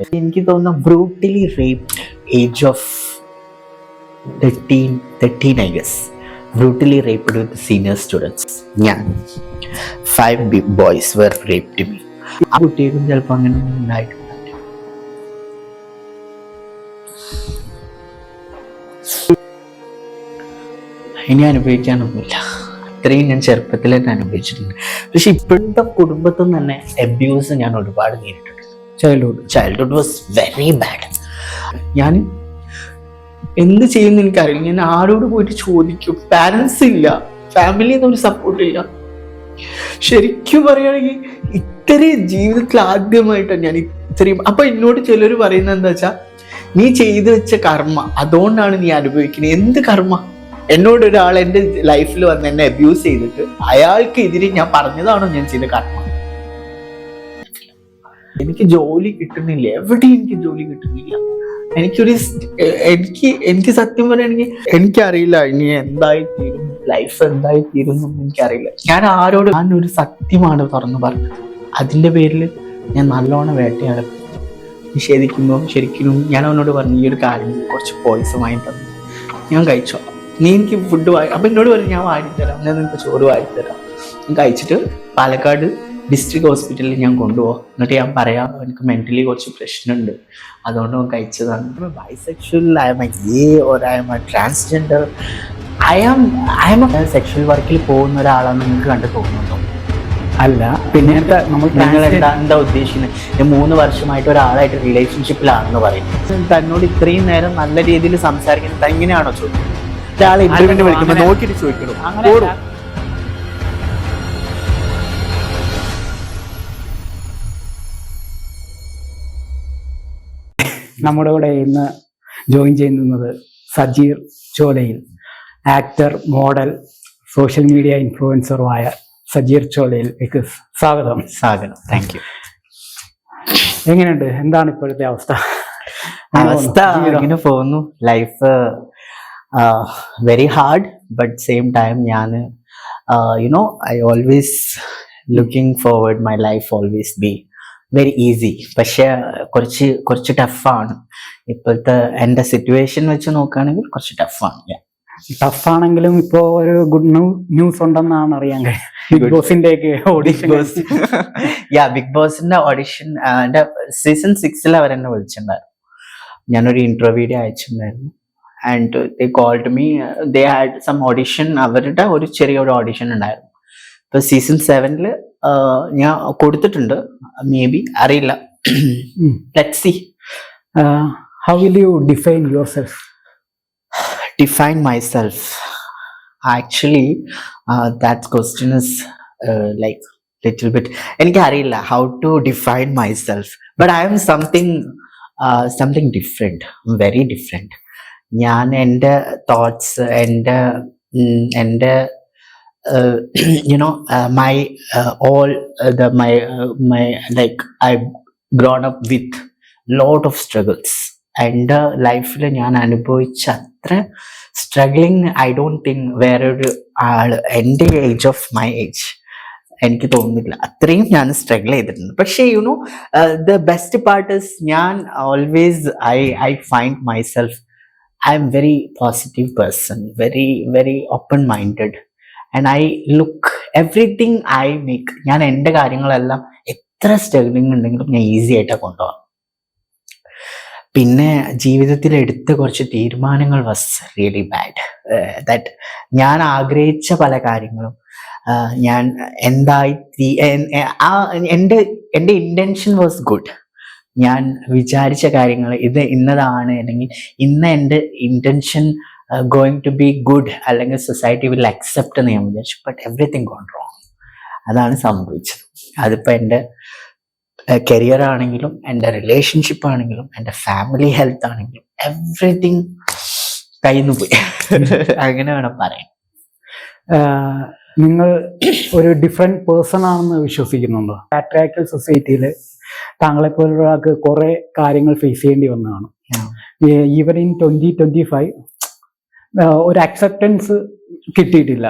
എനിക്ക് തോന്നുന്നു brutally raped age of 13 I guess. Brutally raped with the senior students. ഞാൻ 5 boys were raped me. ആ കുട്ടികൾക്കും ചിലപ്പോൾ അങ്ങനെ ഉണ്ടായിട്ടുണ്ട്. ഇനി അനുഭവിക്കാനൊന്നുമില്ല, അത്രയും ഞാൻ ചെറുപ്പത്തിൽ തന്നെ അനുഭവിച്ചിട്ടുണ്ട്. പക്ഷെ ഇപ്പോഴത്തെ കുടുംബത്തിൽ നിന്ന് തന്നെ അബ്യൂസ് ഞാൻ ഒരുപാട് നേരിട്ടുണ്ട്. Childhood was very bad. ഞാൻ എന്ത് ചെയ്യുന്ന എനിക്കറിയില്ല. ഞാൻ ആരോട് പോയിട്ട് ചോദിക്കും. പാരൻസ് ഇല്ല, ഫാമിലിയിൽ നിന്നൊരു സപ്പോർട്ട് ഇല്ല. ശരിക്കും പറയുകയാണെങ്കിൽ ഇത്രയും ജീവിതത്തിൽ ആദ്യമായിട്ടാണ് ഞാൻ ഇത്രയും. അപ്പൊ എന്നോട് ചിലർ പറയുന്നത് എന്താ വെച്ചാൽ, നീ ചെയ്തു വെച്ച കർമ്മ അതുകൊണ്ടാണ് നീ അനുഭവിക്കുന്നത്. എന്ത് കർമ്മ? എന്നോട് ഒരാൾ എൻ്റെ ലൈഫിൽ വന്ന് എന്നെ അബ്യൂസ് ചെയ്തിട്ട് അയാൾക്ക് എതിരെ ഞാൻ പറഞ്ഞതാണോ ഞാൻ ചെയ്ത കർമ്മ? എനിക്ക് ജോലി കിട്ടുന്നില്ല, എവിടെയും എനിക്ക് ജോലി കിട്ടുന്നില്ല. എനിക്ക് സത്യം പറയുകയാണെങ്കിൽ എനിക്കറിയില്ല ഇനി എന്തായി തീരും, ലൈഫ് എന്തായി തീരും എന്നൊന്നും എനിക്കറിയില്ല. ഞാനൊരു സത്യമാണ് തുറന്നു പറഞ്ഞത്. അതിൻ്റെ പേരിൽ ഞാൻ നല്ലോണം വേട്ടയാടും. നിഷേധിക്കുമ്പോൾ ശരിക്കും ഞാൻ അവനോട് പറഞ്ഞു, ഈ ഒരു കാര്യം കുറച്ച് പോയിസൺ വാങ്ങി തന്നു, ഞാൻ കഴിച്ചോളാം, നീ എനിക്ക് ഫുഡ് അപ്പം എന്നോട് പറഞ്ഞു ഞാൻ വാങ്ങിത്തരാം, ഞാൻ നിനക്ക് ചോറ് വാങ്ങിത്തരാം. ഞാൻ കഴിച്ചിട്ട് പാലക്കാട് ഡിസ്ട്രിക്ട് ഹോസ്പിറ്റലിൽ ഞാൻ കൊണ്ടുപോകാം, എന്നിട്ട് ഞാൻ പറയാം എനിക്ക് മെന്റലി കുറച്ച് പ്രശ്നമുണ്ട്, അതുകൊണ്ട് ഞാൻ കഴിച്ചതാണ്. Bisexual, I'm a gay or I'm a transgender, I'm a sexual വർക്കിൽ പോകുന്ന ഒരാളാണെന്ന് നിങ്ങൾക്ക് കണ്ടു തോന്നുന്നുണ്ടോ? അല്ല. പിന്നെ നിങ്ങൾ എന്താ ഉദ്ദേശിക്കുന്നത്? 3 വർഷമായിട്ട് ഒരാളായിട്ട് റിലേഷൻഷിപ്പിലാണെന്ന് പറയുന്നത്. തന്നോട് ഇത്രയും നേരം നല്ല രീതിയിൽ സംസാരിക്കുന്നത് എങ്ങനെയാണോ ചോദിക്കുന്നത്? ഒരാളെ ഇന്റർവ്യൂവിന് വിളിക്കുമ്പോൾ നോക്കിയിട്ട് ചോദിക്കണം. നമ്മുടെ കൂടെ ഇന്ന് ജോയിൻ ചെയ്യുന്നത് Sajeer Cholayil, actor, model, social media ഇൻഫ്ലുവൻസറുമായ സജീർ ചോലയിലേക്ക് സ്വാഗതം. Thank you. എങ്ങനെയുണ്ട്? എന്താണ് ഇപ്പോഴത്തെ അവസ്ഥ? ഇങ്ങനെ പോകുന്നു life. Very hard, but same time ഞാൻ I always looking forward my life always be very easy. പക്ഷെ കുറച്ച് ടഫാണ് ഇപ്പോഴത്തെ എൻ്റെ സിറ്റുവേഷൻ വെച്ച് നോക്കുകയാണെങ്കിൽ. കുറച്ച് ടഫാണ്. ടഫാണെങ്കിലും ഇപ്പോ ഒരു ഗുഡ് ന്യൂസ് ഉണ്ടെന്നാണ് അറിയാൻ കഴിയും. ബിഗ് ബോസിന്റെ ബിഗ് ബോസിന്റെ ഓഡിഷൻ സീസൺ 6 അവരെന്നെ വിളിച്ചിട്ടുണ്ടായിരുന്നു. ഞാനൊരു ഇന്റർവ്യൂ അയച്ചിട്ടുണ്ടായിരുന്നു. And they called me. They had some audition. അവരുടെ ഒരു ചെറിയൊരു ഓഡിഷൻ ഉണ്ടായിരുന്നു. ഇപ്പൊ സീസൺ 7 ഞാൻ കൊടുത്തിട്ടുണ്ട്. മേ ബി, അറിയില്ല. Let's see. How will you define yourself? Define myself, actually that question is like little bit എനിക്ക് അറിയില്ല how to define myself, but I am something different, very different. ഞാൻ എൻ്റെ thoughts, എൻ്റെ my all my like I've grown up with lot of struggles. എൻ്റെ ലൈഫിൽ ഞാൻ അനുഭവിച്ച അത്ര സ്ട്രഗ്ലിങ് ഐ ഡോണ്ട് തിങ്ക് വേറൊരു ആള് എൻ്റെ ഏജ് ഓഫ് മൈ ഏജ് എനിക്ക് തോന്നുന്നില്ല. അത്രയും ഞാൻ സ്ട്രഗിൾ ചെയ്തിട്ടുണ്ട്. പക്ഷേ ദ ബെസ്റ്റ് പാർട്ട് ഇസ് ഞാൻ always I find myself. I am very positive person, very very open minded, and I look everything I make. ഞാൻ എൻ്റെ കാര്യങ്ങളെല്ലാം എത്ര സ്ട്രഗ്ലിങ് ഉണ്ടെങ്കിലും ഞാൻ ഈസി ആയിട്ടാണ് കൊണ്ടുപോകാം. പിന്നെ ജീവിതത്തിൽ എടുത്ത കുറച്ച് തീരുമാനങ്ങൾ വാസ് റിയലി ബാഡ്. ദാറ്റ് ഞാൻ ആഗ്രഹിച്ച പല കാര്യങ്ങളും ഞാൻ എൻ്റെ ഇൻറ്റൻഷൻ വാസ് ഗുഡ്. ഞാൻ വിചാരിച്ച കാര്യങ്ങൾ ഇന്നതാണ്, അല്ലെങ്കിൽ എൻ്റെ intention going to be good, അല്ലെങ്കിൽ സൊസൈറ്റി വിൽ അക്സെപ്റ്റ് എന്ന് ഞാൻ വിചാരിച്ചു. But everything gone wrong. അതാണ് സംഭവിച്ചത്. അതിപ്പോൾ എൻ്റെ കരിയർ ആണെങ്കിലും, എൻ്റെ റിലേഷൻഷിപ്പ് ആണെങ്കിലും, എൻ്റെ ഫാമിലി ഹെൽത്ത് ആണെങ്കിലും, എവറിത്തിങ് കയ്യിൽ നിന്ന് പോയി. അങ്ങനെ വേണം പറയാൻ. നിങ്ങൾ ഒരു ഡിഫറെന്റ് പേഴ്സൺ ആണെന്ന് വിശ്വസിക്കുന്നുണ്ടോ? പാട്രിയാർക്കൽ സൊസൈറ്റിയിൽ താങ്കളെപ്പോലൊരാൾക്ക് കുറെ കാര്യങ്ങൾ ഫേസ് ചെയ്യേണ്ടി വന്നതാണ്. ഈവൻ ഇൻ 2025 ഒരു അക്സെപ്റ്റൻസ് കിട്ടിയിട്ടില്ല,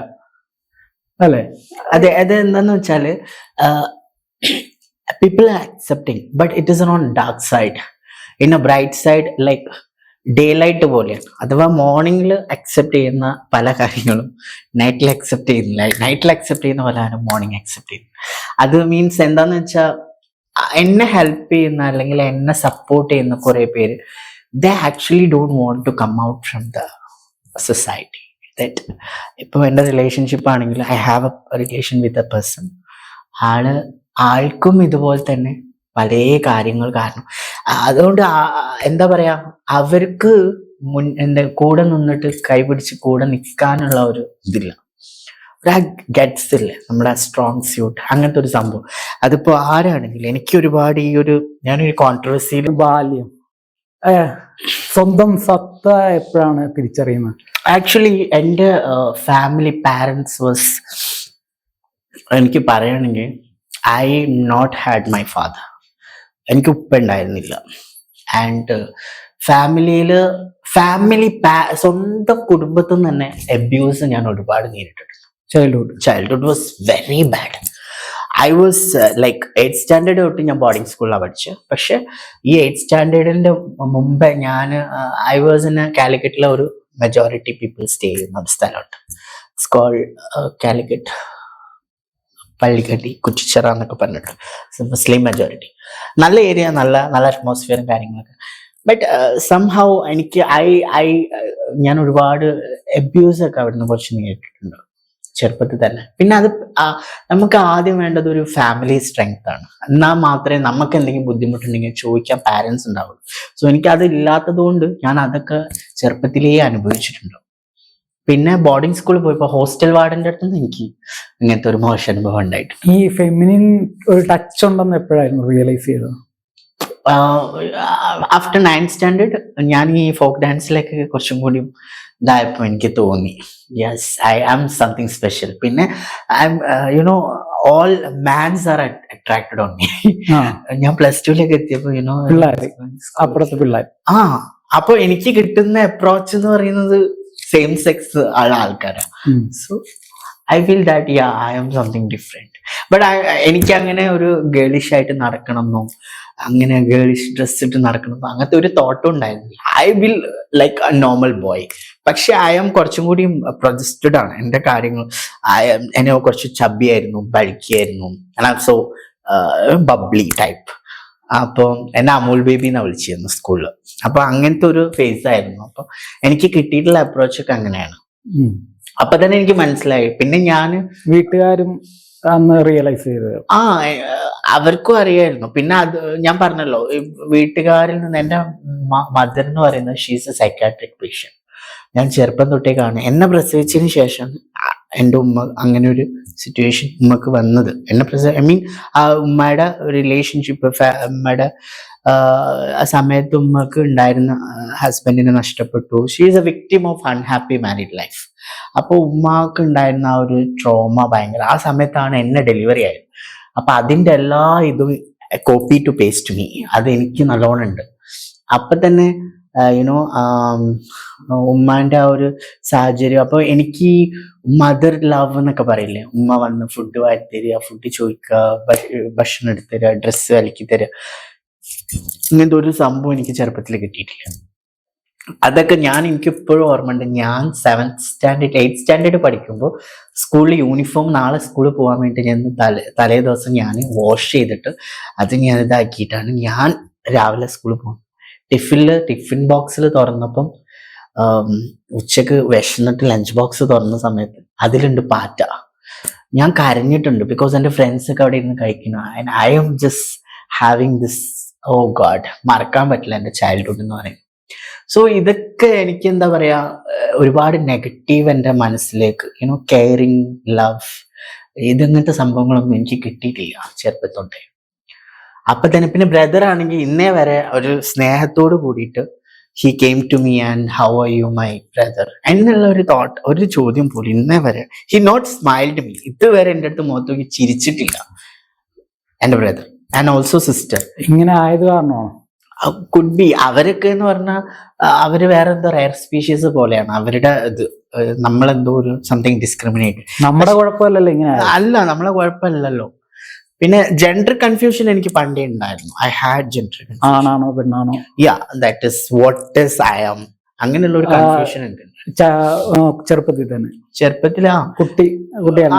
അല്ലേ? അതെ. എന്താന്ന് വെച്ചാല് people are accepting, but it is on dark side. In A bright side like day light പോലെയാണ്. അഥവാ മോർണിംഗിൽ അക്സെപ്റ്റ് ചെയ്യുന്ന പല കാര്യങ്ങളും നൈറ്റിൽ അക്സെപ്റ്റ് ചെയ്യുന്നില്ല, നൈറ്റിൽ അക്സെപ്റ്റ് ചെയ്യുന്ന പല കാര്യം മോർണിംഗ് അക്സെപ്റ്റ് ചെയ്യുന്നു. അത് മീൻസ് എന്താന്ന് വെച്ചാൽ എന്നെ ഹെൽപ്പ് ചെയ്യുന്ന അല്ലെങ്കിൽ എന്നെ സപ്പോർട്ട് ചെയ്യുന്ന കുറെ പേര് they actually don't want to come out from the society. That ഇപ്പോൾ എൻ്റെ റിലേഷൻഷിപ്പ് ആണെങ്കിൽ I have a relation with a person. ആൾക്കും ഇതുപോലെ തന്നെ പല കാര്യങ്ങൾ കാരണം. അതുകൊണ്ട് എന്താ പറയാ, അവർക്ക് എന്താ കൂടെ നിന്നിട്ട് കൈപിടിച്ച് കൂടെ നിൽക്കാനുള്ള ഒരു ഇതില്ല, ഒരു ഗട്ട്സ് ഇല്ലേ, നമ്മുടെ സ്ട്രോങ് സ്യൂട്ട്, അങ്ങനത്തെ ഒരു സംഭവം. അതിപ്പോ ആരാണെങ്കിലും എനിക്ക് ഒരുപാട് ഈ ഒരു ഞാനൊരു കോൺട്രവേഴ്സിയിൽ ബാല്യം സ്വന്തം സത്ത എപ്പോഴാണ് തിരിച്ചറിയുന്നത്? ആക്ച്വലി എൻ്റെ ഫാമിലി പാരൻസ് വാസ്, എനിക്ക് പറയുകയാണെങ്കിൽ I not had my father. എനിക്ക് ഉപ്പ ഉണ്ടായിരുന്നില്ല. ആൻഡ് സ്വന്തം കുടുംബത്തിൽ നിന്ന് തന്നെ അബ്യൂസ് ഞാൻ ഒരുപാട് നേരിട്ടിട്ടുണ്ട്. Childhood was very bad. I was like 8th standard തൊട്ട് ഞാൻ ബോർഡിംഗ് സ്കൂളിലാണ് പഠിച്ചത്. പക്ഷെ ഈ 8th സ്റ്റാൻഡേർഡിന്റെ മുമ്പേ ഞാൻ ഐ വാസ് ഇൻ കാലിക്കറ്റിലെ ഒരു മെജോറിറ്റി പീപ്പിൾ സ്റ്റേ ചെയ്യുന്ന ഒരു സ്ഥലമുണ്ട്. ഇറ്റ്സ് കോൾഡ് കാലിക്കറ്റ് പള്ളിക്കട്ടി കുറ്റിച്ചിറ എന്നൊക്കെ പറഞ്ഞിട്ട്, മുസ്ലിം മെജോറിറ്റി. നല്ല ഏരിയ, നല്ല നല്ല അറ്റ്മോസ്ഫിയറും കാര്യങ്ങളൊക്കെ. ബട്ട് സംഹൗ എനിക്ക് ഞാൻ ഒരുപാട് അബ്യൂസ് ഒക്കെ അവിടുന്ന് കുറച്ച് നേരിട്ടിട്ടുണ്ട് ചെറുപ്പത്തിൽ തന്നെ. പിന്നെ അത് നമുക്ക് ആദ്യം വേണ്ടത് ഒരു ഫാമിലി സ്ട്രെങ്ത് ആണ്. എന്നാൽ മാത്രമേ നമുക്ക് എന്തെങ്കിലും ബുദ്ധിമുട്ടുണ്ടെങ്കിൽ ചോദിക്കാൻ പാരൻസ് ഉണ്ടാവുള്ളൂ. സോ എനിക്ക് അത് ഇല്ലാത്തത് കൊണ്ട് ഞാൻ അതൊക്കെ ചെറുപ്പത്തിലേ അനുഭവിച്ചിട്ടുണ്ട്. പിന്നെ ബോർഡിംഗ് സ്കൂളിൽ പോയപ്പോൾ ഹോസ്റ്റൽ വാർഡന്റെ അടുത്ത് നിന്ന് എനിക്ക് ഇങ്ങനത്തെ ഒരു മോശം അനുഭവം ഉണ്ടായിട്ടുണ്ട്. ഈ ഫെമിനിൻ ഒരു ടച്ച് ഉണ്ടെന്ന് എപ്പോഴായിരുന്നു റിയലൈസ് ചെയ്തത്? ആഫ്റ്റർ 9th സ്റ്റാൻഡേർഡ് ഞാൻ ഈ ഫോക്ക് ഡാൻസിലേക്ക് കുറച്ചും കൂടി ഇതായപ്പോൾ എനിക്ക് തോന്നി yes I am something special. പിന്നെ I'm you know all mans are attracted on me. ഞാൻ +2 എത്തിയപ്പോൾ യുനോ അപ്പുറത്തെ പിള്ളേർ അപ്പൊ എനിക്ക് കിട്ടുന്ന അപ്രോച്ച് എന്ന് പറയുന്നത് സെയിം സെക്സ് ആൾക്കാരാണ്. So I feel that I am something different. But എനിക്ക് അങ്ങനെ ഒരു ഗേളിഷ് ആയിട്ട് നടക്കണമെന്നോ അങ്ങനെ ഗേളിഷ് ഡ്രസ് ഇട്ട് നടക്കണമെന്നോ അങ്ങനത്തെ ഒരു തോട്ടും ഉണ്ടായിരുന്നില്ല. I will like A normal boy. പക്ഷെ ഐ ആം കുറച്ചും കൂടി പ്രൊജസ്റ്റഡ് ആണ് എൻ്റെ കാര്യങ്ങൾ. എന്നെ കുറച്ച് ചബ്ബി ആയിരുന്നു, ബൾക്കിയായിരുന്നു, സോ ബബ്ലി ടൈപ്പ്. അപ്പൊ എന്നെ അമൂൽ ബേബി എന്നാ വിളിച്ചിരുന്നു സ്കൂളിൽ. അപ്പൊ അങ്ങനത്തെ ഒരു ഫേസ് ആയിരുന്നു. അപ്പൊ എനിക്ക് കിട്ടിയിട്ടുള്ള അപ്രോച്ച് ഒക്കെ അങ്ങനെയാണ്. അപ്പൊ തന്നെ എനിക്ക് മനസ്സിലായി. പിന്നെ വീട്ടുകാരും അന്ന് റിയലൈസ് ചെയ്തത് അവർക്കും അറിയായിരുന്നു. പിന്നെ അത് ഞാൻ പറഞ്ഞല്ലോ, വീട്ടുകാരിൽ നിന്ന് എൻ്റെ മദർ എന്ന് പറയുന്നത് ഷീസ് എ സൈക്കാട്രിക് പേഷ്യന്റ്. ഞാൻ ചെറുപ്പം തൊട്ടേ കാണും. എന്നെ പ്രസവിച്ചതിന് ശേഷം എൻ്റെ ഉമ്മ അങ്ങനെ ഒരു സിറ്റുവേഷൻ ഉമ്മക്ക് വന്നത്. ആ ഉമ്മയുടെ റിലേഷൻഷിപ്പ്, ഉമ്മയുടെ ആ സമയത്ത് ഉമ്മക്ക് ഉണ്ടായിരുന്ന ഹസ്ബൻഡിനെ നഷ്ടപ്പെട്ടു. She is A victim of unhappy married life. അപ്പോൾ ഉമ്മക്ക് ഉണ്ടായിരുന്ന ആ ഒരു ട്രോമ ഭയങ്കര. ആ സമയത്താണ് എന്നെ ഡെലിവറി ആയത്. അപ്പൊ അതിൻ്റെ എല്ലാ ഇതും കോപ്പി ടു പേസ്റ്റ് മീ, അത് എനിക്ക് നല്ലോണം ഉണ്ട്. അപ്പൊ തന്നെ യുനോ ഉമ്മാന്റെ ആ ഒരു സാഹചര്യം. അപ്പൊ എനിക്ക് മദർ ലവ് എന്നൊക്കെ പറയില്ലേ, ഉമ്മ വന്ന് ഫുഡ് വാരി തരിക, ഫുഡ് ചോദിക്കുക, ഭക്ഷണം എടുത്ത് തരിക, ഡ്രസ്സ് വിലക്കി തരിക, ഇങ്ങനത്തെ ഒരു സംഭവം എനിക്ക് ചെറുപ്പത്തിൽ കിട്ടിയിട്ടില്ല. അതൊക്കെ എനിക്ക് ഇപ്പോഴും ഓർമ്മയുണ്ട്. ഞാൻ 7th സ്റ്റാൻഡേർഡ് 8th സ്റ്റാൻഡേർഡ് പഠിക്കുമ്പോൾ സ്കൂളിൽ യൂണിഫോം നാളെ സ്കൂളിൽ പോകാൻ വേണ്ടി ഞാൻ തലേ ദിവസം ഞാൻ വാഷ് ചെയ്തിട്ട് അത് ഞാൻ ഇതാക്കിയിട്ടാണ് ഞാൻ രാവിലെ സ്കൂളിൽ പോകുന്നത്. ടിഫിൻ ബോക്സിൽ തുറന്നപ്പം ഉച്ചക്ക് വിശന്നിട്ട് ലഞ്ച് ബോക്സ് തുറന്ന സമയത്ത് അതിലുണ്ട് പാറ്റ. ഞാൻ കരഞ്ഞിട്ടുണ്ട്. ബിക്കോസ് എൻ്റെ ഫ്രണ്ട്സ് ഒക്കെ അവിടെ ഇരുന്ന് കഴിക്കുന്നു. I am just having this, oh God, മറക്കാൻ പറ്റില്ല എൻ്റെ ചൈൽഡ്ഹുഡ് എന്ന് പറയുന്നത്. സോ ഇതൊക്കെ എനിക്ക് എന്താ പറയാ, ഒരുപാട് നെഗറ്റീവ് എൻ്റെ മനസ്സിലേക്ക്, കെയറിങ്, ലവ്, ഇതങ്ങനത്തെ സംഭവങ്ങളൊന്നും എനിക്ക് കിട്ടിയിട്ടില്ല ചെറുപ്പത്തോട്ടെ. അപ്പൊ തന്നെ പിന്നെ ബ്രദർ ആണെങ്കിൽ ഇന്നേ വരെ ഒരു സ്നേഹത്തോട് കൂടിയിട്ട് he came to me and how are you my brother എന്നുള്ള ഒരു തോട്ട്, ഒരു ചോദ്യം പോലും ഇന്നേ വരെ ഹി നോട്ട് സ്മൈൽഡ് മീ. ഇതുവരെ എൻ്റെ അടുത്ത് മുഖത്ത് നോക്കി ചിരിച്ചിട്ടില്ല എൻ്റെ ബ്രദർ ആൻഡ് ഓൾസോ സിസ്റ്റർ. ഇങ്ങനെ ആയത് കാരണമാണോ? Could be. അവരൊക്കെ എന്ന് പറഞ്ഞാൽ അവര് വേറെ എന്തോ റയർ സ്പീഷീസ് പോലെയാണ്. അവരുടെ ഇത് നമ്മളെന്തോ ഒരു സംതിങ് ഡിസ്ക്രിമിനേറ്റ്. നമ്മുടെ കുഴപ്പമല്ലല്ലോ ഇങ്ങനെ. അല്ല, നമ്മളെ കുഴപ്പമില്ലല്ലോ. പിന്നെ ജെൻഡർ കൺഫ്യൂഷൻ എനിക്ക് പണ്ടേ ഉണ്ടായിരുന്നു. ഐ ഹാഡ് ജെൻഡർ ആണാണോ പെണ്ണാണോ, that is what is I am, അങ്ങനെയുള്ള ഒരു കൺഫ്യൂഷൻ ഉണ്ട് ചെറുപ്പത്തിൽ തന്നെ, ചെറുപ്പത്തിലാ കുട്ടിയാണ്.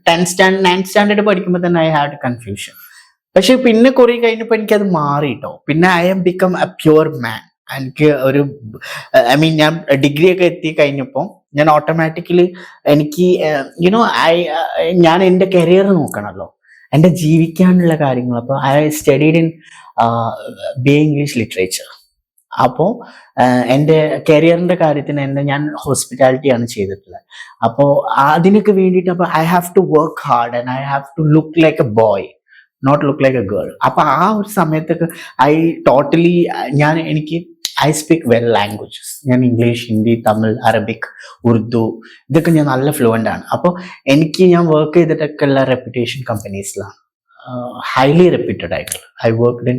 9th സ്റ്റാൻഡേർഡ് പഠിക്കുമ്പോൾ തന്നെ ഐ ഹാഡ് കൺഫ്യൂഷൻ. പക്ഷെ പിന്നെ കുറെ കഴിഞ്ഞപ്പോ എനിക്കത് മാറിട്ടോ. പിന്നെ I'm become a pure man. എനിക്ക് ഒരു ഞാൻ ഡിഗ്രി ഒക്കെ എത്തി കഴിഞ്ഞപ്പോൾ ഞാൻ ഓട്ടോമാറ്റിക്കലി എനിക്ക് ഞാൻ എൻ്റെ കരിയർ നോക്കണമല്ലോ, എൻ്റെ ജീവിക്കാനുള്ള കാര്യങ്ങൾ. അപ്പോൾ I studied in BA English literature. അപ്പോൾ എൻ്റെ കരിയറിന്റെ കാര്യത്തിന് ഞാൻ ഹോസ്പിറ്റാലിറ്റിയാണ് ചെയ്തിട്ടുള്ളത്. അപ്പോൾ അതിനൊക്കെ വേണ്ടിയിട്ട് അപ്പോൾ I have to work hard and I have to look like a boy, not look like a girl. അപ്പൊ ആ ഒരു സമയത്തൊക്കെ ഐ സ്പീക്ക് വെൽ ലാംഗ്വേജസ്. ഞാൻ ഇംഗ്ലീഷ്, ഹിന്ദി, തമിഴ്, അറബിക്, ഉറുദു ഇതൊക്കെ ഞാൻ നല്ല ഫ്ലുവൻ്റ് ആണ്. അപ്പോൾ ഞാൻ വർക്ക് ചെയ്തിട്ടൊക്കെ ഉള്ള റെപ്യൂട്ടേഷൻ കമ്പനീസിലാണ്, ഹൈലി റെപ്യൂട്ടഡ് ആയിട്ടുള്ള. I worked in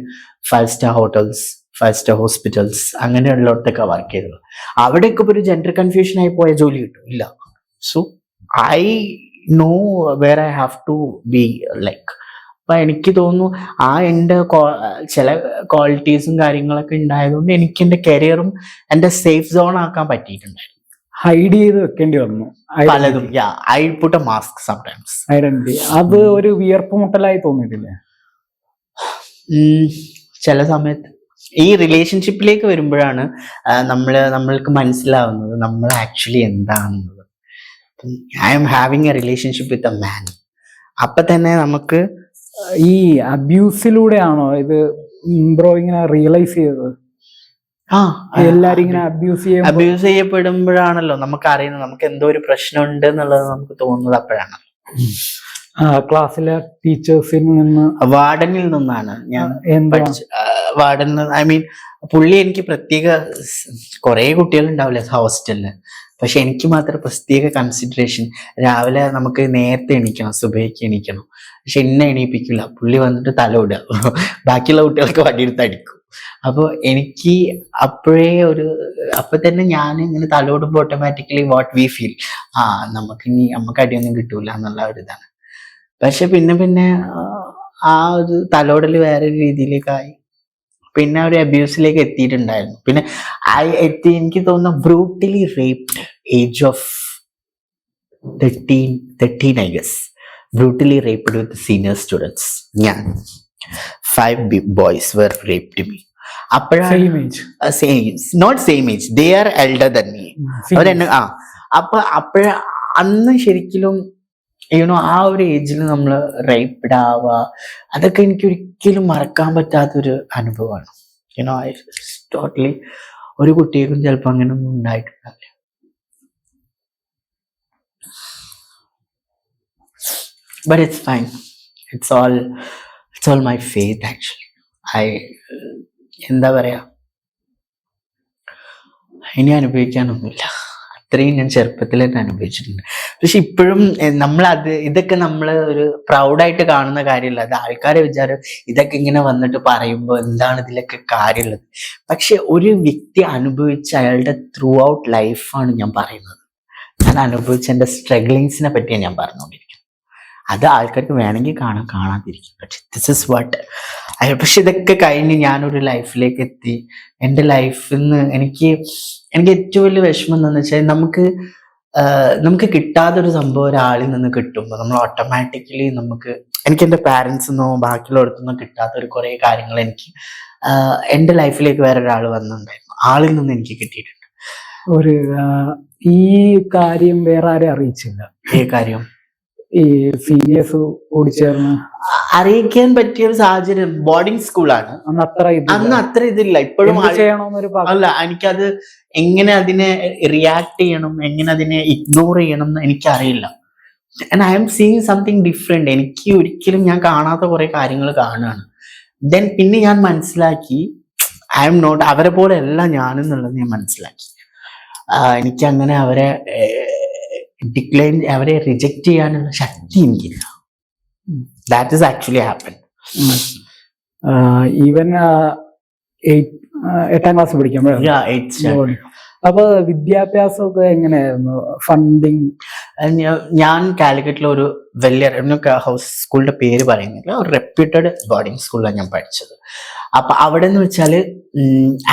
5-star hotels, 5-star hospitals, അങ്ങനെയുള്ളടത്തൊക്കെ വർക്ക് ചെയ്തത്. അവിടെയൊക്കെ ഒരു ജെൻഡർ കൺഫ്യൂഷൻ ആയി പോയ ജോലി കിട്ടും ഇല്ല. So I know where I have to be like. അപ്പൊ എനിക്ക് തോന്നുന്നു എൻ്റെ ചില ക്വാളിറ്റീസും കാര്യങ്ങളൊക്കെ ഉണ്ടായതുകൊണ്ട് എനിക്ക് എൻ്റെ കരിയറും എൻ്റെ സേഫ് സോൺ ആക്കാൻ പറ്റിയിട്ടുണ്ടായിരുന്നു. ഹൈഡ് ചെയ്ത് വെക്കേണ്ടി വന്നു പലതും. I put a mask sometimes. Identity അത് ഒരു വിയർപ്പ് മുട്ടലായി തോന്നിയിട്ടില്ലേ ചില സമയത്ത്? ഈ റിലേഷൻഷിപ്പിലേക്ക് വരുമ്പോഴാണ് നമ്മൾക്ക് മനസ്സിലാവുന്നത് നമ്മൾ ആക്ച്വലി എന്താണെന്നത്. I M having a relationship with a man. അപ്പൊ തന്നെ നമുക്ക് ഈ അബ്യൂസിലൂടെയാണോ ഇത് ബ്രോ ഇങ്ങനെ റിയലൈസ് ചെയ്തത്? എല്ലാരും ഇങ്ങനെ അബ്യൂസ് ചെയ്യപ്പെടുമ്പോഴാണല്ലോ നമുക്ക് അറിയുന്നത് നമുക്ക് എന്തോ ഒരു പ്രശ്നമുണ്ട് എന്നുള്ളത് നമുക്ക് തോന്നുന്നത് അപ്പോഴാണ്. ക്ലാസ്സിലെ ടീച്ചേഴ്സിൽ നിന്ന്, വാർഡനിൽ നിന്നാണ് ഞാൻ വാർഡനിൽ. പുള്ളി എനിക്ക് പ്രത്യേക, കുറെ കുട്ടികൾ ഉണ്ടാവില്ല ഹോസ്റ്റലില്, പക്ഷെ എനിക്ക് മാത്രം പ്രത്യേക കൺസിഡറേഷൻ. രാവിലെ നമുക്ക് നേരത്തെ എണീക്കണം, സുബഹിക്ക് എണീക്കണം, പക്ഷെ എന്നെ എണീപ്പിക്കില്ല. പുള്ളി വന്നിട്ട് തല ഇടുക, ബാക്കിയുള്ള കുട്ടികൾക്ക് വടിയെടുത്ത് അടിക്കും. അപ്പോൾ എനിക്ക് അപ്പൊ തന്നെ ഞാൻ ഇങ്ങനെ തലോടുമ്പോൾ ഓട്ടോമാറ്റിക്കലി വാട്ട് വി ഫീൽ, നമുക്ക് അടിയൊന്നും കിട്ടൂല എന്നുള്ള ഒരു ഇതാണ്. പക്ഷെ പിന്നെ ആ ഒരു തലോടൽ വേറെ രീതിയിലേക്കായി. പിന്നെ ഒരു അബ്യൂസിലേക്ക് എത്തിയിട്ടുണ്ടായിരുന്നു. പിന്നെ എനിക്ക് തോന്നുന്നു brutally raped age of 13 I guess. Brutally raped with senior students. ഞാൻ 5 boys were raped me. Not same age, they are elder than me. അന്ന് ശരിക്കും ആ ഒരു ഏജിൽ നമ്മൾ റേപ്ഡ് ആവുക, അതൊക്കെ എനിക്ക് ഒരിക്കലും മറക്കാൻ പറ്റാത്തൊരു അനുഭവമാണ്. ഐ ടോട്ടലി ഒരു കുട്ടികൾക്കും ചിലപ്പോൾ അങ്ങനെ ഒന്നും ഉണ്ടായിട്ടുണ്ടാവില്ല. But it's fine. It's all my faith actually. എന്താ പറയാ, ഇനി അനുഭവിക്കാനൊന്നുമില്ല. അത്രയും ഞാൻ ചെറുപ്പത്തിൽ തന്നെ അനുഭവിച്ചിട്ടുണ്ട്. പക്ഷെ ഇപ്പോഴും ഇതൊക്കെ നമ്മൾ ഒരു പ്രൗഡായിട്ട് കാണുന്ന കാര്യമല്ല. അത് ആൾക്കാരെ വിചാരം ഇതൊക്കെ ഇങ്ങനെ വന്നിട്ട് പറയുമ്പോൾ എന്താണ് ഇതിലൊക്കെ കാര്യമുള്ളത്. പക്ഷെ ഒരു വ്യക്തി അനുഭവിച്ച അയാളുടെ ത്രൂ ഔട്ട് ലൈഫാണ് ഞാൻ പറയുന്നത്. ഞാൻ അനുഭവിച്ച എൻ്റെ സ്ട്രഗ്ലിങ്സിനെ പറ്റിയാണ് ഞാൻ പറഞ്ഞുകൊണ്ടിരിക്കുന്നത്. അത് ആൾക്കാർക്ക് വേണമെങ്കിൽ കാണാതിരിക്കും. പക്ഷെ ദിസ് ഇസ് വാട്ട്. പക്ഷെ ഇതൊക്കെ കഴിഞ്ഞ് ഞാനൊരു ലൈഫിലേക്ക് എത്തി. എൻ്റെ ലൈഫിൽ നിന്ന് എനിക്ക് ഏറ്റവും വലിയ വിഷമം എന്താണെന്ന് വെച്ചാൽ നമുക്ക് കിട്ടാത്തൊരു സംഭവം ഒരാളിൽ നിന്ന് കിട്ടുമ്പോൾ നമ്മൾ ഓട്ടോമാറ്റിക്കലി എനിക്ക് എൻ്റെ പാരൻസിന്നോ ബാക്കിയുള്ളടത്തുനിന്നോ കിട്ടാത്തൊരു കുറേ കാര്യങ്ങൾ എനിക്ക് എൻ്റെ ലൈഫിലേക്ക് വേറെ ഒരാൾ വന്നിട്ടുണ്ടായിരുന്നു. ആളിൽ നിന്ന് എനിക്ക് കിട്ടിയിട്ടുണ്ട്. ഈ കാര്യം വേറെ ആരെയും അറിയിച്ചില്ല? ഈ കാര്യം ഈ സീരിയസ് ഓടിച്ചേർന്ന് അറിയിക്കാൻ പറ്റിയ ഒരു സാഹചര്യം ബോർഡിംഗ് സ്കൂളാണ്. അന്ന് അത്ര ഇതില്ല. ഇപ്പോഴും അല്ല, എനിക്കത് എങ്ങനെ അതിനെ റിയാക്ട് ചെയ്യണം, എങ്ങനെ അതിനെ ഇഗ്നോർ ചെയ്യണം എന്ന് എനിക്കറിയില്ല. And I am seeing something different. എനിക്ക് ഒരിക്കലും ഞാൻ കാണാത്ത കുറെ കാര്യങ്ങൾ കാണുകയാണ്. ദെൻ പിന്നെ ഞാൻ മനസ്സിലാക്കി ഐ എം നോട്ട് അവരെ പോലെ അല്ല ഞാനെന്നുള്ളത് ഞാൻ മനസ്സിലാക്കി. എനിക്കങ്ങനെ അവരെ റിജക്റ്റ് ചെയ്യാനുള്ള ശക്തി എനിക്കില്ല. That is actually happen. Even 8ാം class പഠിക്കുമ്പോഴാണ്. അപ്പൊ വിദ്യാഭ്യാസമൊക്കെ എങ്ങനെയായിരുന്നു? ഫണ്ടിങ് ഞാൻ കാലിക്കറ്റിലെ ഒരു വലിയ ഹൗസ് സ്കൂളിന്റെ പേര് പറയുന്നില്ല, ഒരു റെപ്യൂട്ടഡ് ബോർഡിംഗ് സ്കൂളിലാണ് ഞാൻ പഠിച്ചത്. അപ്പൊ അവിടെ എന്ന് വെച്ചാൽ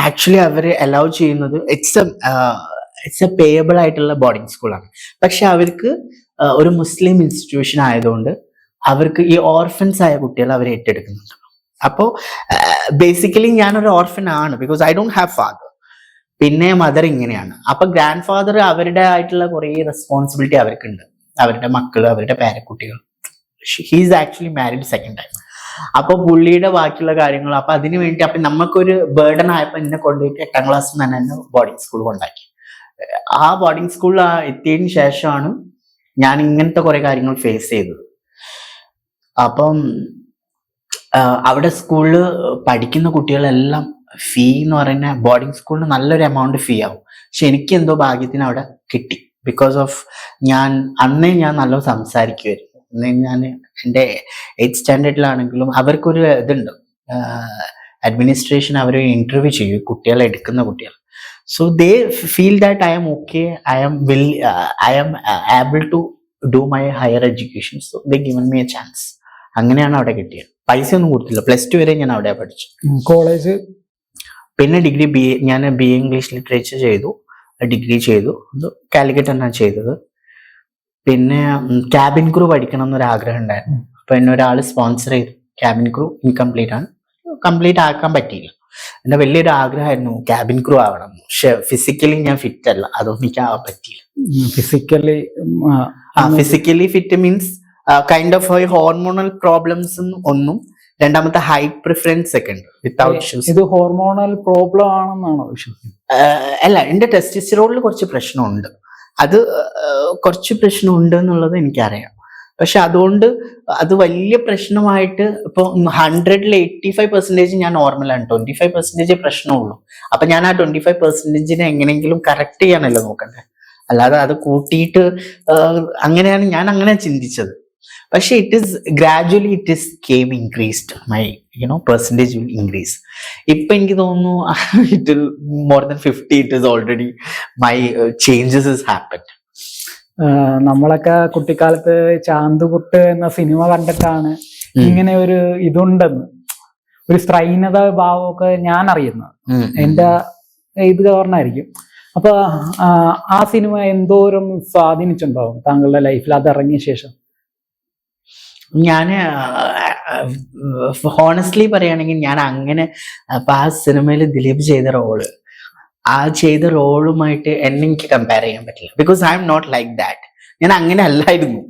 ആക്ച്വലി അവര് അലൗ ചെയ്യുന്നത് ഇറ്റ്സ് എ പേയബിൾ ആയിട്ടുള്ള ബോർഡിംഗ് സ്കൂളാണ്. പക്ഷെ അവർക്ക് ഒരു മുസ്ലിം ഇൻസ്റ്റിറ്റ്യൂഷൻ ആയതുകൊണ്ട് അവർക്ക് ഈ ഓർഫൻസ് ആയ കുട്ടികൾ അവർ ഏറ്റെടുക്കുന്നുണ്ട്. അപ്പോൾ ബേസിക്കലി ഞാനൊരു ഓർഫൻ ആണ്, because I don't have father. പിന്നെ മദർ ഇങ്ങനെയാണ്. അപ്പൊ ഗ്രാൻഡ് ഫാദർ അവരുടെ ആയിട്ടുള്ള കുറേ റെസ്പോൺസിബിലിറ്റി അവർക്കുണ്ട്, അവരുടെ മക്കള്, അവരുടെ പേരക്കുട്ടികൾ. He's actually married second time. അപ്പൊ പുള്ളിയുടെ ബാക്കിയുള്ള കാര്യങ്ങൾ, അപ്പൊ അതിന് വേണ്ടി അപ്പൊ നമുക്കൊരു ബേർഡൻ ആയപ്പോ എന്നെ കൊണ്ടുപോയിട്ട് 8ാം ക്ലാസ്സിൽ നിന്ന് തന്നെ ബോർഡിംഗ് സ്കൂൾ കൊണ്ടാക്കി. ആ ബോർഡിംഗ് സ്കൂളിൽ എത്തിയതിന് ശേഷമാണ് ഞാൻ ഇങ്ങനത്തെ കുറെ കാര്യങ്ങൾ ഫേസ് ചെയ്തത്. അപ്പം അവിടെ സ്കൂളിൽ പഠിക്കുന്ന കുട്ടികളെല്ലാം ഫീ എന്ന് പറയുന്ന ബോർഡിംഗ് സ്കൂളിന് നല്ലൊരു എമൗണ്ട് ഫീ ആവും. പക്ഷെ എനിക്ക് എന്തോ ഭാഗ്യത്തിന് അവിടെ കിട്ടി. ബിക്കോസ് ഓഫ് അന്നേ ഞാൻ നല്ല സംസാരിക്കുമായിരുന്നു. ഞാൻ എൻ്റെ 8th സ്റ്റാൻഡേർഡിലാണെങ്കിലും അവർക്കൊരു ഇതുണ്ട്, അഡ്മിനിസ്ട്രേഷൻ അവർ ഇന്റർവ്യൂ ചെയ്യും കുട്ടികളെ എടുക്കുന്ന കുട്ടികൾ. So they feel that I am okay, I am able to do my higher education. So they given me a chance. അങ്ങനെയാണ് അവിടെ കിട്ടിയത്. പൈസ ഒന്നും കൊടുത്തില്ല. +2 വരെ ഞാൻ അവിടെ പഠിച്ചു. കോളേജ് പിന്നെ ഡിഗ്രി ഞാൻ BA ഇംഗ്ലീഷ് ലിറ്ററേച്ചർ ചെയ്തു, ഡിഗ്രി ചെയ്തു. കാലിക്കറ്റ് തന്നെയാണ് ചെയ്തത്. പിന്നെ ക്യാബിൻ ക്രൂ പഠിക്കണം എന്നൊരു ആഗ്രഹം ഉണ്ടായിരുന്നു. അപ്പൊ എന്നെ ഒരാൾ സ്പോൺസർ ചെയ്തു. ക്യാബിൻ ക്രൂ ഇൻകംപ്ലീറ്റ് ആണ്, കംപ്ലീറ്റ് ആക്കാൻ പറ്റിയില്ല. എന്റെ വലിയൊരു ആഗ്രഹമായിരുന്നു ക്യാബിൻ ക്രൂ ആവണം. പക്ഷെ ഫിസിക്കലി ഞാൻ ഫിറ്റ് അല്ല, അതൊന്നും എനിക്ക് ആവാൻ പറ്റിയില്ല. Physically fit means kind of hormonal problems ഒന്നും, രണ്ടാമത്തെ ഹൈറ്റ് പ്രിഫറൻസ് ഒക്കെ ഉണ്ട് വിത്തൗട്ട് ഷൂസ്. ഇത് ഹോർമോണൽ പ്രോബ്ലം ആണെന്നാണോ വിശ്വസിക്കുന്നത്? അല്ല, എന്റെ ടെസ്റ്റോസ്റ്ററോണിൽ കുറച്ച് പ്രശ്നമുണ്ട്. അത് കുറച്ച് പ്രശ്നമുണ്ട് എന്നുള്ളത് എനിക്കറിയാം. പക്ഷെ അതുകൊണ്ട് അത് വലിയ പ്രശ്നമായിട്ട് ഇപ്പൊ 100ൽ 85% ഞാൻ നോർമലാണ്, 25% പ്രശ്നമുള്ളൂ. അപ്പൊ ഞാൻ ആ 25% എങ്ങനെയെങ്കിലും കറക്റ്റ് ചെയ്യാനല്ലോ നോക്കണ്ടേ, അല്ലാതെ അത് കൂട്ടിയിട്ട് അങ്ങനെയാണ് ഞാൻ അങ്ങനെ ചിന്തിച്ചത്. പക്ഷെ gradually it is came increased, my percentage will increase. ഇപ്പൊ എനിക്ക് തോന്നുന്നു it will more than 50 it is already my changes is happened. നമ്മളൊക്കെ കുട്ടിക്കാലത്ത് ചാന്തുകുട്ട് എന്ന സിനിമ കണ്ടിട്ടാണ് ഇങ്ങനെ ഒരു ഇതുണ്ടെന്ന്, ഒരു സ്ത്രൈനത ഭാവമൊക്കെ ഞാൻ അറിയുന്നത്. എന്റെ ഇത് കാരണമായിരിക്കും. അപ്പൊ ആ സിനിമ എന്തോരം സ്വാധീനിച്ചിട്ടുണ്ടാവും താങ്കളുടെ ലൈഫിൽ അത് ഇറങ്ങിയ ശേഷം? ഞാൻ ഹോണസ്റ്റ്ലി പറയുകയാണെങ്കിൽ ഞാൻ അങ്ങനെ ഇപ്പൊ ആ സിനിമയിൽ ദിലീപ് ചെയ്ത റോള്, ആ ചെയ്ത റോളുമായിട്ട് എനിക്ക് കമ്പയർ ചെയ്യാൻ പറ്റില്ല. Because I am not like that. ഞാൻ അങ്ങനെ അല്ലായിരുന്നു.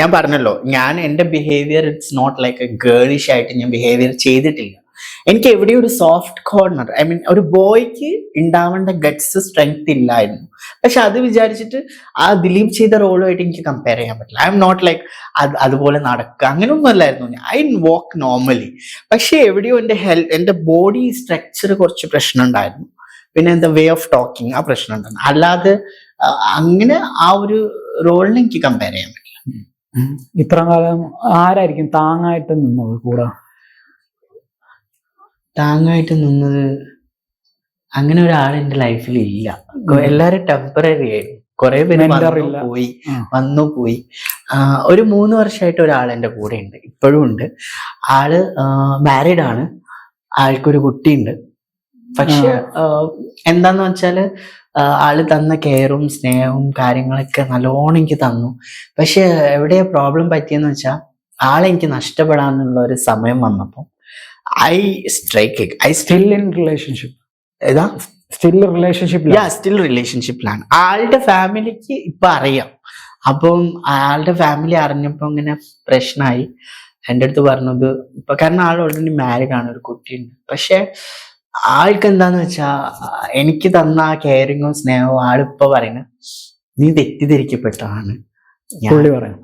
ഞാൻ പറഞ്ഞല്ലോ, ഞാൻ എൻ്റെ behaviour it's not like a girlish ആയിട്ട് ഞാൻ ബിഹേവിയർ ചെയ്തിട്ടില്ല. എനിക്ക് എവിടെയും ഒരു സോഫ്റ്റ് കോർണർ, ഐ മീൻ ഒരു ബോയ്ക്ക് ഉണ്ടാവേണ്ട ഗട്ട്സ് സ്ട്രെങ്ത് ഇല്ലായിരുന്നു. പക്ഷെ അത് വിചാരിച്ചിട്ട് ആ ദിലീപ് ചെയ്ത റോളുമായിട്ട് എനിക്ക് കമ്പയർ ചെയ്യാൻ പറ്റില്ല. ഐ എം നോട്ട് ലൈക്ക് അതുപോലെ നടക്കുക അങ്ങനെയൊന്നും അല്ലായിരുന്നു. I walk normally. പക്ഷെ എവിടെയോ എൻ്റെ ബോഡി സ്ട്രക്ചർ കുറച്ച് പ്രശ്നം ഉണ്ടായിരുന്നു. പിന്നെ എന്താ വേ ഓഫ് ടോക്കിംഗ്, ആ പ്രശ്നം ഉണ്ടായിരുന്നു. അല്ലാതെ അങ്ങനെ ആ ഒരു റോളിനെ എനിക്ക് കമ്പയർ ചെയ്യാൻ പറ്റില്ല. ഇത്ര കാലം ആരായിരിക്കും താങ്ങായിട്ട് നിന്നത് കൂടെ? താങ്ങായിട്ട് നിന്നത് അങ്ങനെ ഒരാൾ എൻ്റെ ലൈഫിൽ ഇല്ല. എല്ലാരും ടെമ്പററി ആയിരുന്നു. കുറെ പേര് വന്നു പോയി. ഒരു 3 വർഷമായിട്ട് ഒരാൾ എൻ്റെ കൂടെ ഉണ്ട്, ഇപ്പോഴും ഉണ്ട്. ആള് മാരീഡ് ആണ്, ആൾക്കൊരു കുട്ടിയുണ്ട്. പക്ഷെ എന്താന്ന് വെച്ചാല് ആള് തന്ന കെയറും സ്നേഹവും കാര്യങ്ങളൊക്കെ നല്ലോണം എനിക്ക് തന്നു. പക്ഷെ എവിടെയാ പ്രോബ്ലം പറ്റിയെന്ന് വെച്ചാൽ ആളെ എനിക്ക് നഷ്ടപ്പെടാനുള്ള ഒരു സമയം വന്നപ്പോ സ്റ്റിൽ റിലേഷൻഷിപ്പിലാണ്. ആളുടെ ഫാമിലിക്ക് ഇപ്പൊ അറിയാം. അപ്പം ആളുടെ ഫാമിലി അറിഞ്ഞപ്പോ ഇങ്ങനെ പ്രശ്നമായി. എൻ്റെ അടുത്ത് പറഞ്ഞത് ഇപ്പൊ, കാരണം ആൾ ഓൾറെഡി മാരീഡ് ആണ്, ഒരു കുട്ടിയുണ്ട്. പക്ഷെ ആൾക്ക് എന്താന്ന് വെച്ചാ എനിക്ക് തന്ന ആ കെയറിങ്ങും സ്നേഹവും ആളിപ്പോ പറയുന്നത് നീ തെറ്റിദ്ധരിക്കപ്പെട്ടതാണ്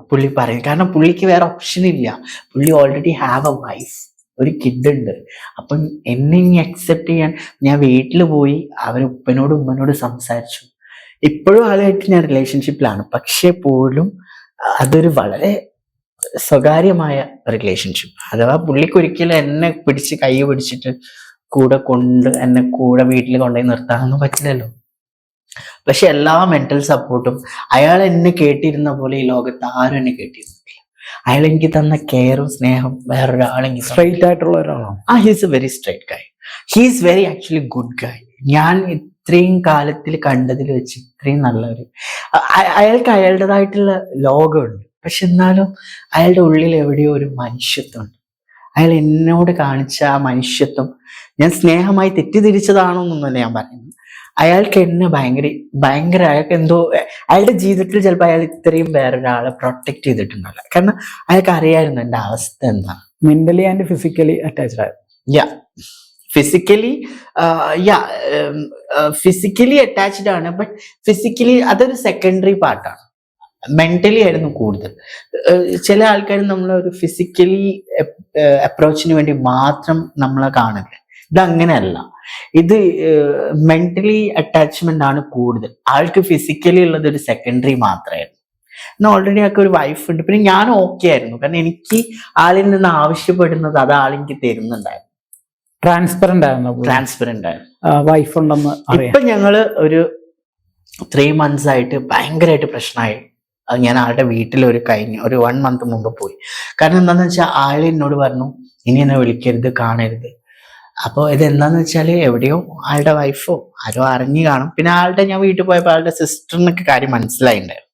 പുള്ളി പറയും. കാരണം പുള്ളിക്ക് വേറെ ഓപ്ഷൻ ഇല്ല. പുള്ളി ഓൾറെഡി ഹാവ് എ വൈഫ്, ഒരു കിഡ് ഉണ്ട്. അപ്പം എന്നെ ഇനി അക്സെപ്റ്റ് ചെയ്യാൻ ഞാൻ വീട്ടിൽ പോയി ഉപ്പനോടും ഉമ്മനോട് സംസാരിച്ചു. ഇപ്പോഴും ആളുമായിട്ട് ഞാൻ റിലേഷൻഷിപ്പിലാണ്. പക്ഷെ പോലും അതൊരു വളരെ സ്വകാര്യമായ റിലേഷൻഷിപ്പ്. അഥവാ പുള്ളിക്ക് ഒരിക്കലും എന്നെ പിടിച്ച് കൈ പിടിച്ചിട്ട് എന്നെ കൂടെ വീട്ടിൽ കൊണ്ടുപോയി നിർത്താനൊന്നും പറ്റില്ലല്ലോ. പക്ഷെ എല്ലാ മെന്റൽ സപ്പോർട്ടും അയാൾ എന്നെ കേട്ടിരുന്ന പോലെ ഈ ലോകത്ത് ആരും എന്നെ കേട്ടിരുന്നില്ല. അയാൾ എനിക്ക് തന്ന കെയറും സ്നേഹം വേറൊരാളെങ്കിൽ സ്ട്രെയിറ്റ് ആയിട്ടുള്ള ഒരാളാണ്. He's a very straight guy. He's very actually good guy. ഞാൻ ഇത്രയും കാലത്തിൽ കണ്ടതിൽ വെച്ച് ഇത്രയും നല്ലൊരു അയാൾക്ക് അയാളുടേതായിട്ടുള്ള ലോകമുണ്ട്. പക്ഷെ എന്നാലും അയാളുടെ ഉള്ളിൽ എവിടെയോ ഒരു മനുഷ്യത്വമുണ്ട്. അയാൾ എന്നോട് കാണിച്ച ആ മനുഷ്യത്വം ഞാൻ സ്നേഹമായി തെറ്റിദ്ധരിച്ചതാണോ എന്നൊന്നും തന്നെ ഞാൻ പറയുന്നത്. അയാൾക്ക് എന്നെ ഭയങ്കര അയാൾക്ക് എന്തോ അയാളുടെ ജീവിതത്തിൽ ചിലപ്പോൾ അയാൾ ഇത്രയും വേറൊരാളെ പ്രൊട്ടക്ട് ചെയ്തിട്ടുണ്ടല്ല. കാരണം അയാൾക്ക് അറിയായിരുന്നു എൻ്റെ അവസ്ഥ എന്താ. മെന്റലി ആൻഡ് ഫിസിക്കലി അറ്റാച്ച്ഡ് ആയിരുന്നു. യാ ഫിസിക്കലി അറ്റാച്ച്ഡ് ആണ്. ബട്ട് ഫിസിക്കലി അതൊരു സെക്കൻഡറി പാർട്ടാണ്. മെന്റലി ആയിരുന്നു കൂടുതൽ. ചില ആൾക്കാർ നമ്മളൊരു ഫിസിക്കലി അപ്രോച്ചിന് വേണ്ടി മാത്രം നമ്മളെ കാണില്ല. ഇതങ്ങനെയല്ല. ഇത് മെന്റലി അറ്റാച്ച്മെന്റ് ആണ് കൂടുതൽ. ആൾക്ക് ഫിസിക്കലി ഉള്ളത് ഒരു സെക്കൻഡറി മാത്രമായിരുന്നു. എന്നാൽ ഓൾറെഡി ആൾക്ക് ഒരു വൈഫ് ഉണ്ട്. പിന്നെ ഞാൻ ഓക്കെ ആയിരുന്നു. കാരണം എനിക്ക് ആളിൽ നിന്ന് ആവശ്യപ്പെടുന്നത് അത് ആളെനിക്ക് തരുന്നുണ്ടായിരുന്നു. ട്രാൻസ്പെറന്റ് ആയിരുന്നു. വൈഫ് ഉണ്ടെന്ന് ഇപ്പൊ ഞങ്ങള് ഒരു 3 months ആയിട്ട് ഭയങ്കരമായിട്ട് പ്രശ്നമായി. ഞാൻ ആളുടെ വീട്ടിൽ ഒരു 1 month മുമ്പ് പോയി. കാരണം എന്താന്ന് വെച്ചാൽ ആള് എന്നോട് പറഞ്ഞു ഇനി എന്നെ വിളിക്കരുത്, കാണരുത്. അപ്പോൾ ഇതെന്താന്ന് വെച്ചാല് എവിടെയോ ആളുടെ വൈഫോ ആരോ അറിഞ്ഞു കാണും. പിന്നെ ആളുടെ ഞാൻ വീട്ടിൽ പോയപ്പോൾ ആളുടെ സിസ്റ്ററിനൊക്കെ കാര്യം മനസ്സിലായിണ്ടായിരുന്നു.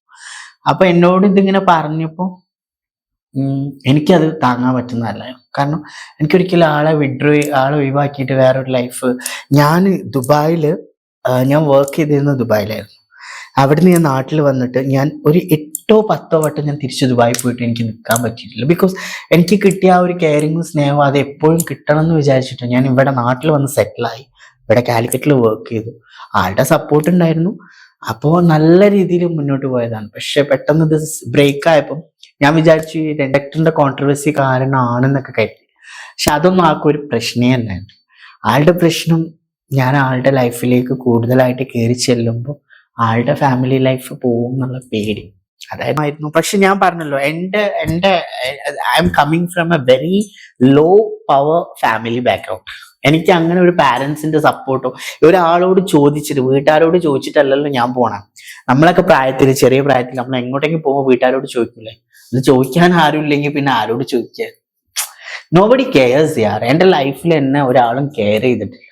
അപ്പൊ എന്നോട് ഇതിങ്ങനെ പറഞ്ഞപ്പോ എനിക്കത് താങ്ങാൻ പറ്റുന്നതല്ല. കാരണം എനിക്കൊരിക്കലും ആളെ ഒഴിവാക്കിയിട്ട് വേറൊരു ലൈഫ്. ഞാൻ ദുബായില് ഞാൻ വർക്ക് ചെയ്തിരുന്നത് ദുബായിലായിരുന്നു. അവിടുന്ന് ഞാൻ നാട്ടിൽ വന്നിട്ട് ഞാൻ ഒരു 8 or 10 വട്ടം ഞാൻ തിരിച്ച് ദുബായി പോയിട്ട് എനിക്ക് നിൽക്കാൻ പറ്റിയിട്ടില്ല. ബിക്കോസ് എനിക്ക് കിട്ടിയ ആ ഒരു കെയറിങ്ങും സ്നേഹവും അത് എപ്പോഴും കിട്ടണം എന്ന് വിചാരിച്ചിട്ട് ഞാൻ ഇവിടെ നാട്ടിൽ വന്ന് സെറ്റിലായി. ഇവിടെ കാലിക്കറ്റിൽ വർക്ക് ചെയ്തു. ആളുടെ സപ്പോർട്ട് ഉണ്ടായിരുന്നു. അപ്പോൾ നല്ല രീതിയിൽ മുന്നോട്ട് പോയതാണ്. പക്ഷെ പെട്ടെന്ന് ഇത് ബ്രേക്ക് ആയപ്പോൾ ഞാൻ വിചാരിച്ചു ഈ ഡയറക്ടറിന്റെ കോൺട്രവേഴ്സി കാരണമാണെന്നൊക്കെ കരുതി. പക്ഷെ അതൊന്നും ആൾക്കൊരു പ്രശ്നമേ അല്ലായിരുന്നു. ആളുടെ പ്രശ്നം ഞാൻ ആളുടെ ലൈഫിലേക്ക് കൂടുതലായിട്ട് കയറി ചെല്ലുമ്പോൾ ആളുടെ ഫാമിലി ലൈഫ് പോകും എന്നുള്ള പേടി അതായിരുന്നു. പക്ഷെ ഞാൻ പറഞ്ഞല്ലോ എൻ്റെ I am coming from a very low power family background. എനിക്ക് അങ്ങനെ ഒരു പാരന്റ്സിന്റെ സപ്പോർട്ടോ ഒരാളോട് ചോദിച്ചിട്ട് വീട്ടുകാരോട് ചോദിച്ചിട്ടല്ലല്ലോ ഞാൻ പോണം. നമ്മളൊക്കെ ചെറിയ പ്രായത്തിൽ നമ്മൾ എങ്ങോട്ടെങ്കിലും പോകുമ്പോൾ വീട്ടുകാരോട് ചോദിക്കൂലേ? അത് ചോദിക്കാൻ ആരും ഇല്ലെങ്കിൽ പിന്നെ ആരോട് ചോദിക്കാൻ? നോബഡി കെയർസ് യാർ. എൻ്റെ ലൈഫിൽ എന്നെ ഒരാളും കെയർ ചെയ്തിട്ടില്ല.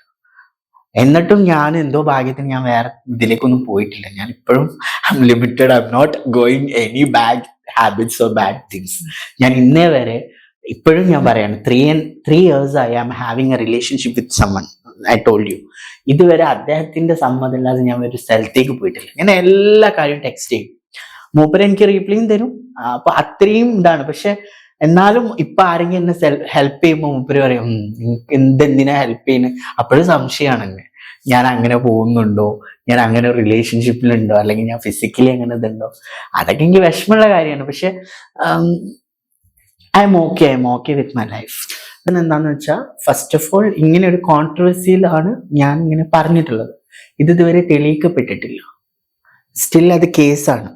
എന്നിട്ടും ഞാൻ എന്തോ ഭാഗ്യത്തിന് ഞാൻ വേറെ ഇതിലേക്കൊന്നും പോയിട്ടില്ല. ഞാൻ ഇപ്പോഴും I am limited. I am not going any bad habits or bad things. ഞാൻ ഇന്നേ വരെ ഇപ്പോഴും ഞാൻ പറയാണ് 3 years ആയി I M having a relationship with someone. I told you. ഇതുവരെ അദ്ദേഹത്തിന്റെ സമ്മതമില്ലാതെ ഞാൻ ഒരു സ്ഥലത്തേക്ക് പോയിട്ടില്ല. ഞാൻ എല്ലാ കാര്യവും ടെക്സ്റ്റ് ചെയ്യും. മൂപ്പര് എനിക്ക് റീപ്ലൈയും തരും. അപ്പൊ അത്രയും ഇതാണ്. പക്ഷെ എന്നാലും ഇപ്പൊ ആരെങ്കിലും എന്നെ ഹെൽപ്പ് ചെയ്യുമ്പോൾ മൂപ്പര് പറയും എന്തിനാ ഹെൽപ്പ് ചെയ്യുന്നത്? അപ്പോഴും സംശയമാണ് ഞാൻ അങ്ങനെ പോകുന്നുണ്ടോ, ഞാൻ അങ്ങനെ റിലേഷൻഷിപ്പിലുണ്ടോ, അല്ലെങ്കിൽ ഞാൻ ഫിസിക്കലി അങ്ങനെ ഇതുണ്ടോ. അതൊക്കെ എനിക്ക് വിഷമമുള്ള കാര്യമാണ്. പക്ഷെ I M okay with my life. പിന്നെ എന്താന്ന് വെച്ചാൽ ഫസ്റ്റ് ഓഫ് ഓൾ ഇങ്ങനെ ഒരു കോൺട്രവേഴ്സിയിലാണ് ഞാൻ ഇങ്ങനെ പറഞ്ഞിട്ടുള്ളത്. ഇത് ഇതുവരെ തെളിയിക്കപ്പെട്ടിട്ടില്ല. സ്റ്റിൽ അത് കേസാണ്.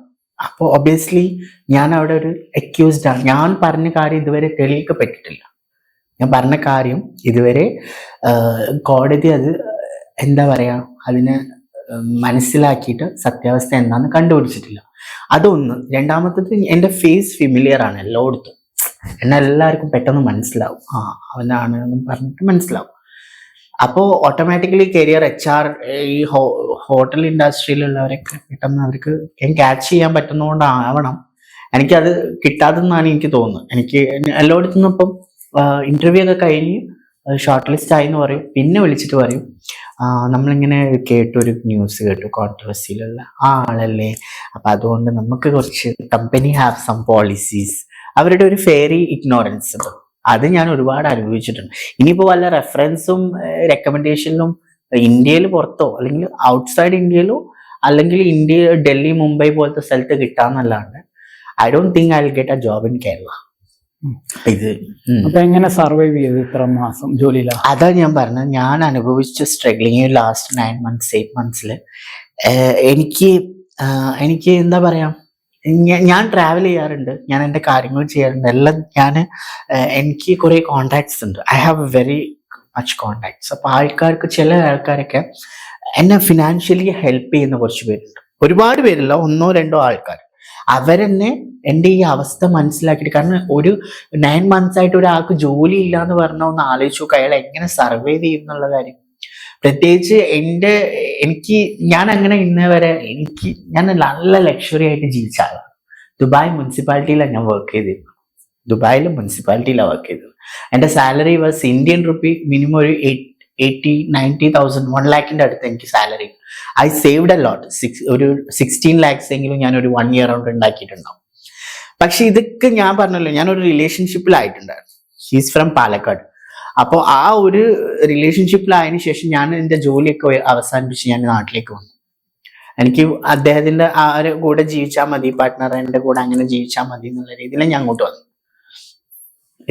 അപ്പോൾ ഒബ്വിയസ്ലി ഞാൻ അവിടെ ഒരു അക്യൂസ്ഡ് ആണ്. ഞാൻ പറഞ്ഞ കാര്യം ഇതുവരെ തെളിയിക്കപ്പെട്ടിട്ടില്ല. ഞാൻ പറഞ്ഞ കാര്യം ഇതുവരെ കോടതി അത് എന്താ പറയാ അതിനെ മനസ്സിലാക്കിയിട്ട് സത്യാവസ്ഥ എന്താന്ന് കണ്ടുപിടിച്ചിട്ടില്ല. അതൊന്ന്. രണ്ടാമത്തത് എൻ്റെ ഫേസ് ഫെമിലിയർ ആണ് എല്ലായിടത്തും. എന്നെ എല്ലാവർക്കും പെട്ടെന്ന് മനസ്സിലാവും. അവനാണ് എന്ന് പറഞ്ഞിട്ട് മനസ്സിലാവും. അപ്പോൾ ഓട്ടോമാറ്റിക്കലി കരിയർ HR ഈ ഹോട്ടൽ ഇൻഡസ്ട്രിയിലുള്ളവരൊക്കെ പെട്ടെന്ന് അവർക്ക് ക്യാച്ച് ചെയ്യാൻ പറ്റുന്നതുകൊണ്ടാവണം എനിക്കത് കിട്ടാതെന്നാണ് എനിക്ക് തോന്നുന്നത്. എനിക്ക് എല്ലായിടത്തു നിന്നും ഇപ്പം ഇന്റർവ്യൂ ഒക്കെ കഴിഞ്ഞ് ഷോർട്ട് ലിസ്റ്റ് ആയി എന്ന് പറയും. പിന്നെ വിളിച്ചിട്ട് പറയും നമ്മളിങ്ങനെ ഒരു ന്യൂസ് കേട്ടു കോൺട്രവേഴ്സിയിലുള്ള ആളല്ലേ, അപ്പൊ അതുകൊണ്ട് നമുക്ക് കുറച്ച് കമ്പനി ഹാവ് സം പോളിസീസ്. അവരുടെ ഒരു ഫെയറി ഇഗ്നോറൻസ് ഉണ്ട്. അത് ഞാൻ ഒരുപാട് അനുഭവിച്ചിട്ടുണ്ട്. ഇനിയിപ്പോൾ വല്ല റെഫറൻസും റെക്കമെൻഡേഷനിലും ഇന്ത്യയിൽ പുറത്തോ അല്ലെങ്കിൽ ഔട്ട്സൈഡ് ഇന്ത്യയിലോ അല്ലെങ്കിൽ ഡൽഹി മുംബൈ പോലത്തെ സ്ഥലത്ത് കിട്ടാന്നല്ലാണ്ട് I don't think I will get a job in Kerala. അപ്പൊ എങ്ങനെ സർവൈവ് ചെയ്തു ഇത്ര മാസം ജോലിയില്ല? അതാ ഞാൻ പറഞ്ഞത്. ഞാൻ അനുഭവിച്ച സ്ട്രഗ്ലിങ് ലാസ്റ്റ് 9 months 8 months എനിക്ക് എന്താ പറയാ, ഞാൻ ട്രാവൽ ചെയ്യാറുണ്ട്, ഞാൻ എൻ്റെ കാര്യങ്ങൾ ചെയ്യാറുണ്ട് എല്ലാം. എനിക്ക് കുറെ കോണ്ടാക്ട്സ് ഉണ്ട്. I have A very much contacts. അപ്പൊ ആൾക്കാർക്ക്, ചില ആൾക്കാരൊക്കെ എന്നെ ഫിനാൻഷ്യലി ഹെൽപ്പ് ചെയ്യുന്ന കുറച്ച് പേരുണ്ട്. ഒരുപാട് പേരില്ല, 1-2 ആൾക്കാർ. അവരെന്നെ എൻ്റെ ഈ അവസ്ഥ മനസ്സിലാക്കിയിട്ട്, കാരണം ഒരു 9 months ആയിട്ട് ഒരാൾക്ക് ജോലി ഇല്ല എന്ന് പറഞ്ഞാൽ ഒന്ന് ആലോചിച്ചു നോക്കുക, അയാൾ എങ്ങനെ സർവൈവ് ചെയ്യും എന്നുള്ള കാര്യം. പ്രത്യേകിച്ച് ഞാൻ അങ്ങനെ ഇന്നേ വരെ ഞാൻ നല്ല ലക്ഷറി ആയിട്ട് ജീവിച്ച ആളാണ്. ദുബായ് മുനിസിപ്പാലിറ്റിയിലാണ് ഞാൻ വർക്ക് ചെയ്തിരുന്നത്. ദുബായിൽ മുനിസിപ്പാലിറ്റിയിലാണ് വർക്ക് ചെയ്തത്. എൻ്റെ salary was Indian rupee minimum ഒരു 80,000-90,000, 1 lakhിന്റെ അടുത്ത് എനിക്ക് salary. I saved a lot. ഒരു 16 lakhs എങ്കിലും ഞാൻ ഒരു 1 year കൊണ്ട് ഉണ്ടാക്കിയിട്ടുണ്ടാവും. പക്ഷെ ഇതൊക്കെ ഞാൻ പറഞ്ഞല്ലോ, ഞാനൊരു റിലേഷൻഷിപ്പിലായിട്ടുണ്ടായിരുന്നു. He's from Palakkad. അപ്പോൾ ആ ഒരു റിലേഷൻഷിപ്പിലായതിനു ശേഷം ഞാൻ എൻ്റെ ജോലിയൊക്കെ അവസാനിപ്പിച്ച് ഞാൻ നാട്ടിലേക്ക് വന്നു. എനിക്ക് അദ്ദേഹത്തിന്റെ കൂടെ ജീവിച്ചാൽ മതി, പാർട്ട്ണർ എൻ്റെ കൂടെ അങ്ങനെ ജീവിച്ചാൽ മതി എന്നുള്ള രീതിയിൽ ഞാൻ അങ്ങോട്ട് വന്നു.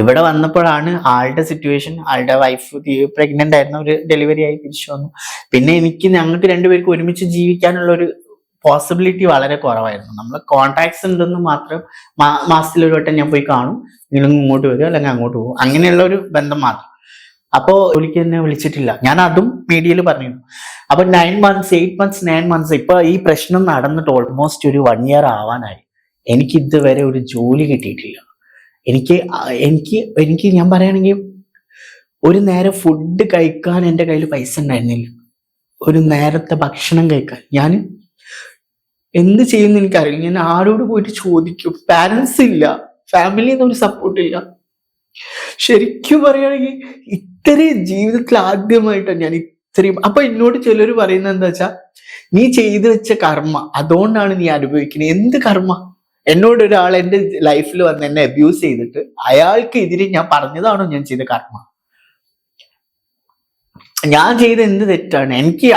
ഇവിടെ വന്നപ്പോഴാണ് ആളുടെ സിറ്റുവേഷൻ, ആളുടെ വൈഫ് പ്രഗ്നന്റ് ആയിരുന്നു, ഒരു ഡെലിവറി ആയി തിരിച്ചു വന്നു. പിന്നെ ഞങ്ങൾക്ക് രണ്ടുപേർക്കും ഒരുമിച്ച് ജീവിക്കാനുള്ള ഒരു പോസിബിലിറ്റി വളരെ കുറവായിരുന്നു. നമ്മൾ കോൺടാക്ട്സ് ഉണ്ടെന്ന് മാത്രം, മാസത്തിൽ ഒരു വട്ടം ഞാൻ പോയി കാണും, നിങ്ങൾ ഇങ്ങോട്ട് വരും അല്ലെങ്കിൽ അങ്ങോട്ട് പോകും, അങ്ങനെയുള്ള ഒരു ബന്ധം മാത്രം. അപ്പോൾ ജോലിക്ക് തന്നെ വിളിച്ചിട്ടില്ല. ഞാൻ അതും മീഡിയയിൽ പറഞ്ഞിരുന്നു. അപ്പൊ 9 months, 8 months, 9 months, ഇപ്പൊ ഈ പ്രശ്നം നടന്നിട്ട് ഓൾമോസ്റ്റ് ഒരു 1 year ആവാനായി. എനിക്ക് ഇതുവരെ ഒരു ജോലി കിട്ടിയിട്ടില്ല. എനിക്ക് ഞാൻ പറയുകയാണെങ്കിൽ ഒരു നേരം ഫുഡ് കഴിക്കാൻ എൻ്റെ കയ്യിൽ പൈസ ഉണ്ടായിരുന്നില്ല. ഒരു നേരത്തെ ഭക്ഷണം കഴിക്കാൻ ഞാൻ എന്ത് ചെയ്യുമെന്ന് എനിക്കറിയില്ല. ഞാൻ ആരോട് പോയിട്ട് ചോദിക്കും. പാരൻസ് ഇല്ല, ഫാമിലിയിൽ നിന്ന് ഒരു സപ്പോർട്ട് ഇല്ല. ശരിക്കും പറയുകയാണെങ്കിൽ ഇത്രയും ജീവിതത്തിൽ ആദ്യമായിട്ടാണ് ഞാൻ ഇത്രയും. അപ്പൊ എന്നോട് ചിലർ പറയുന്നത് എന്താ വെച്ചാ, നീ ചെയ്തു വെച്ച കർമ്മ, അതുകൊണ്ടാണ് നീ അനുഭവിക്കുന്നത്. എന്ത് കർമ്മ? എന്നോട് ഒരാൾ എൻ്റെ ലൈഫിൽ വന്ന് എന്നെ അബ്യൂസ് ചെയ്തിട്ട് അയാൾക്ക് എതിരെ ഞാൻ പറഞ്ഞതാണോ ഞാൻ ചെയ്ത കർമ്മ? ഞാൻ ചെയ്ത എന്ത് തെറ്റാണ്? എനിക്ക്